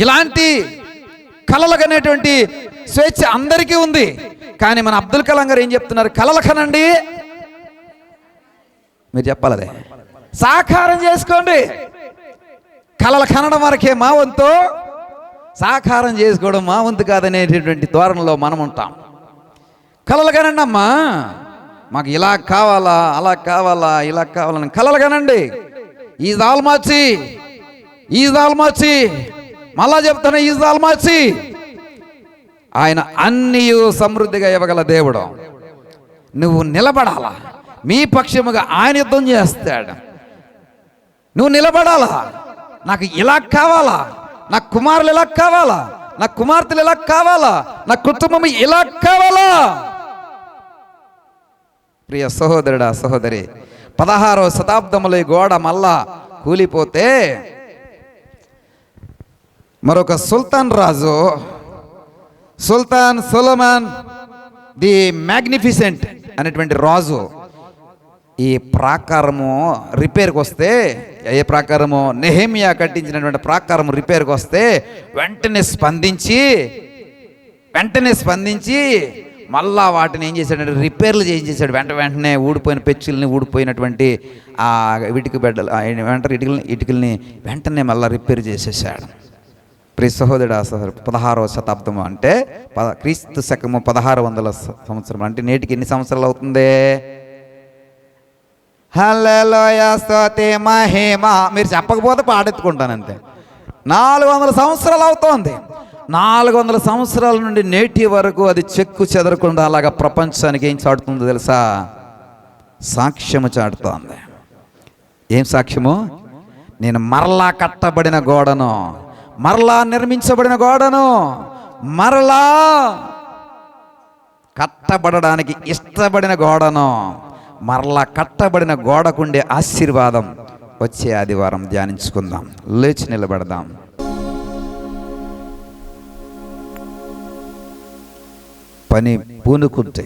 ఇలాంటి కలలు కనేటువంటి స్వేచ్ఛ అందరికీ ఉంది. కానీ మన అబ్దుల్ కలాం గారు ఏం చెప్తున్నారు? కలలు కనండి. మీరు చెప్పాలదే, సాకారం చేసుకోండి. కలలు కనడం వరకే మా వంతు, సాకారం చేసుకోవడం మా వంతు కాదనేటటువంటి ధోరణిలో మనం ఉంటాం. కలలు కనండి అమ్మా, మాకు ఇలా కావాలా, అలా కావాలా, ఇలా కావాలని కలలు కనండి. ఈజ్ ఆల్మాచి మళ్ళా చెప్తాను, ఈజ్ ఆల్మాచి. ఆయన అన్నీ సమృద్ధిగా ఇవ్వగల దేవుడు. నువ్వు నిలబడాలా, మీ పక్షముగా ఆయన యుద్ధం చేస్తాడు. నువ్వు నిలబడాలా. నాకు ఇలా కావాలా, నా కుమారులు ఇలా కావాలా, నా కుమార్తెలు ఇలా కావాలా, నా కుటుంబం ఇలా కావాలా. ప్రియ సహోదరుడా, సహోదరి, 16వ శతాబ్దంలో ఈ గోడ మళ్ళా కూలిపోతే మరొక సుల్తాన్ రాజు, సుల్తాన్ సొలొమన్ ది మ్యాగ్నిఫిసెంట్ అనేటువంటి రాజు ఈ ప్రాకారము రిపేర్కి వస్తే, ఏ ప్రాకారము? నెహెమియా కట్టించినటువంటి ప్రాకారము రిపేర్కి వస్తే వెంటనే స్పందించి మళ్ళా వాటిని ఏం చేశాడంటే రిపేర్లు చేయించేశాడు. వెంటనే ఊడిపోయిన పెచ్చుల్ని, ఊడిపోయినటువంటి ఆ ఇటుక బెడ్డలు, ఇటుకల్ని వెంటనే మళ్ళీ రిపేర్ చేసేసాడు. ప్రియ సహోదరుడు, సహోదరు, 16వ శతాబ్దం అంటే క్రీస్తు శకము 1600 సంవత్సరం అంటే నేటికి ఎన్ని సంవత్సరాలు అవుతుంది? హల్లెలూయా, స్తుతి, మహిమ. మీరు చెప్పకపోతే పాడెత్తుకుంటాను అంతే. 400 సంవత్సరాలు అవుతోంది. 400 సంవత్సరాల నుండి నేటి వరకు అది చెక్కు చెదరకుండా అలాగా ప్రపంచానికి ఏం చాటుతుందో తెలుసా? సాక్ష్యము చాటుతోంది. ఏం సాక్ష్యము? నేను మరలా కట్టబడిన గోడను, మరలా నిర్మించబడిన గోడను, మరలా కట్టబడడానికి ఇష్టపడిన గోడను, మరలా కట్టబడిన గోడకుండే ఆశీర్వాదం వచ్చే ఆదివారం ధ్యానించుకుందాం. లేచి నిలబడదాం. పని పూనుకుంటే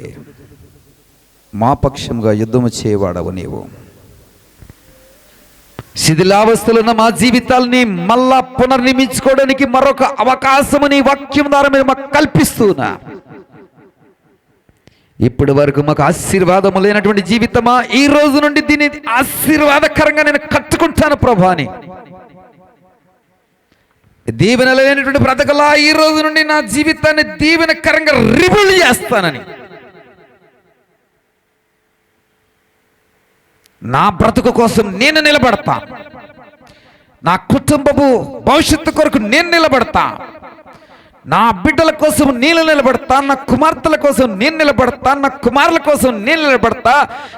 మా పక్షంగా యుద్ధము చేయవాడవు నీవు. శిథిలావస్థలున్న మా జీవితాలని మళ్ళా పునర్నిర్మించుకోవడానికి మరొక అవకాశము నీ వాక్యం ద్వారా మీరు మాకు కల్పిస్తున్నా. ఇప్పటి వరకు మాకు ఆశీర్వాదము లేనటువంటి జీవితమా, ఈ రోజు నుండి దీన్ని ఆశీర్వాదకరంగా నేను కట్టుకుంటాను ప్రభా అని. దీవెన లేనటువంటి బ్రతకలా ఈ రోజు నుండి నా జీవితాన్ని దీవెనకరంగా రిబుల్ చేస్తానని, నా బ్రతుకు కోసం నేను నిలబడతా, నా కుటుంబపు భవిష్యత్తు కొరకు నేను నిలబడతా, నా బిడ్డల కోసం నేను నిలబడతా, నా కుమార్తెల కోసం నేను నిలబడతా, నా కుమారుల కోసం నేను నిలబడతా,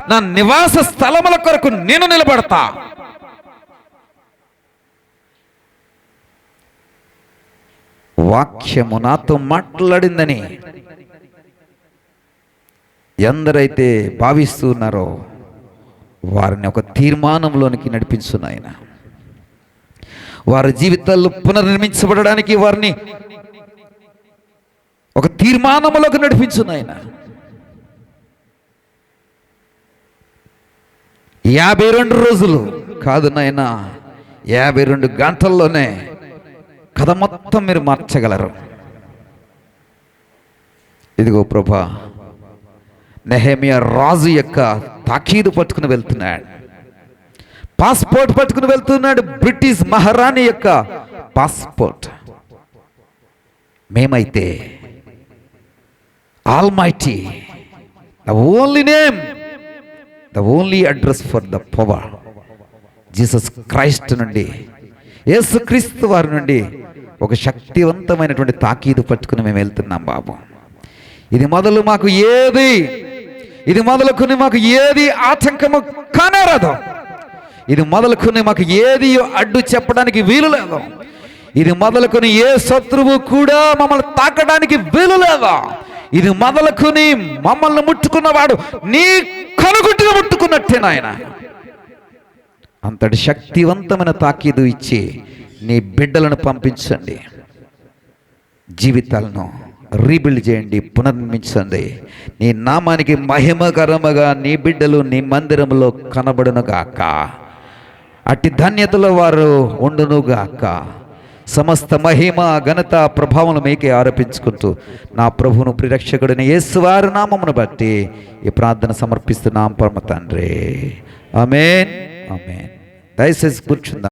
నా నివాస స్థలముల కొరకు నేను నిలబడతా. వాక్యము నాతో మాట్లాడిందని ఎందరైతే భావిస్తున్నారో వారిని ఒక తీర్మానంలోనికి నడిపించున్నాయన. వారి జీవితాల్లో పునర్నిర్మించబడడానికి వారిని ఒక తీర్మానంలోకి నడిపించున్నాయన. 52 రోజులు కాదు నాయన, 52 గంటల్లోనే కథ మొత్తం మీరు మార్చగలరు. ఇదిగో ప్రభా, నెహెమియా రాజు యొక్క తాకీదు పట్టుకుని వెళ్తున్నాడు, పాస్పోర్ట్ పట్టుకుని వెళ్తున్నాడు, బ్రిటిష్ మహారాణి యొక్క పాస్పోర్ట్. మేమైతే almighty, the only name, the only address for the power, Jesus Christ నుండి, యేసుక్రీస్తు వారి నుండి ఒక శక్తివంతమైనటువంటి తాకీదు పట్టుకుని మేము వెళ్తున్నాం బాబు. ఇది మొదలుకొని మాకు ఏది ఆటంకము కానేరాదు. ఇది మొదలుకొని మాకు ఏది అడ్డు చెప్పడానికి వీలు లేదు. ఇది మొదలుకొని ఏ శత్రువు కూడా మమ్మల్ని తాకడానికి వీలు లేదు. ఇది మొదలుకొని మమ్మల్ని ముట్టుకున్నవాడు నీ కనుగుడ్డుగా ముట్టుకున్నట్టే నాయన. అంతటి శక్తివంతమైన తాకీదు ఇచ్చి నీ బిడ్డలను పంపించండి. జీవితాలను రీబిల్డ్ చేయండి, పునర్నిర్మించండి. నీ నామానికి మహిమకరముగా నీ బిడ్డలు నీ మందిరంలో కనబడునుగాక. అట్టి ధన్యతలో వారు ఉండునుగాక. సమస్త మహిమ ఘనత ప్రభావం మీకే ఆరోపించుకుంటూ నా ప్రభువును ప్రిరక్షకుడిని యేసువారి నామమును బట్టి ఈ ప్రార్థన సమర్పిస్తున్నాం పరమ తండ్రి. ఆమేన్. ఆమేన్. దయచేసి కూర్చుందాం.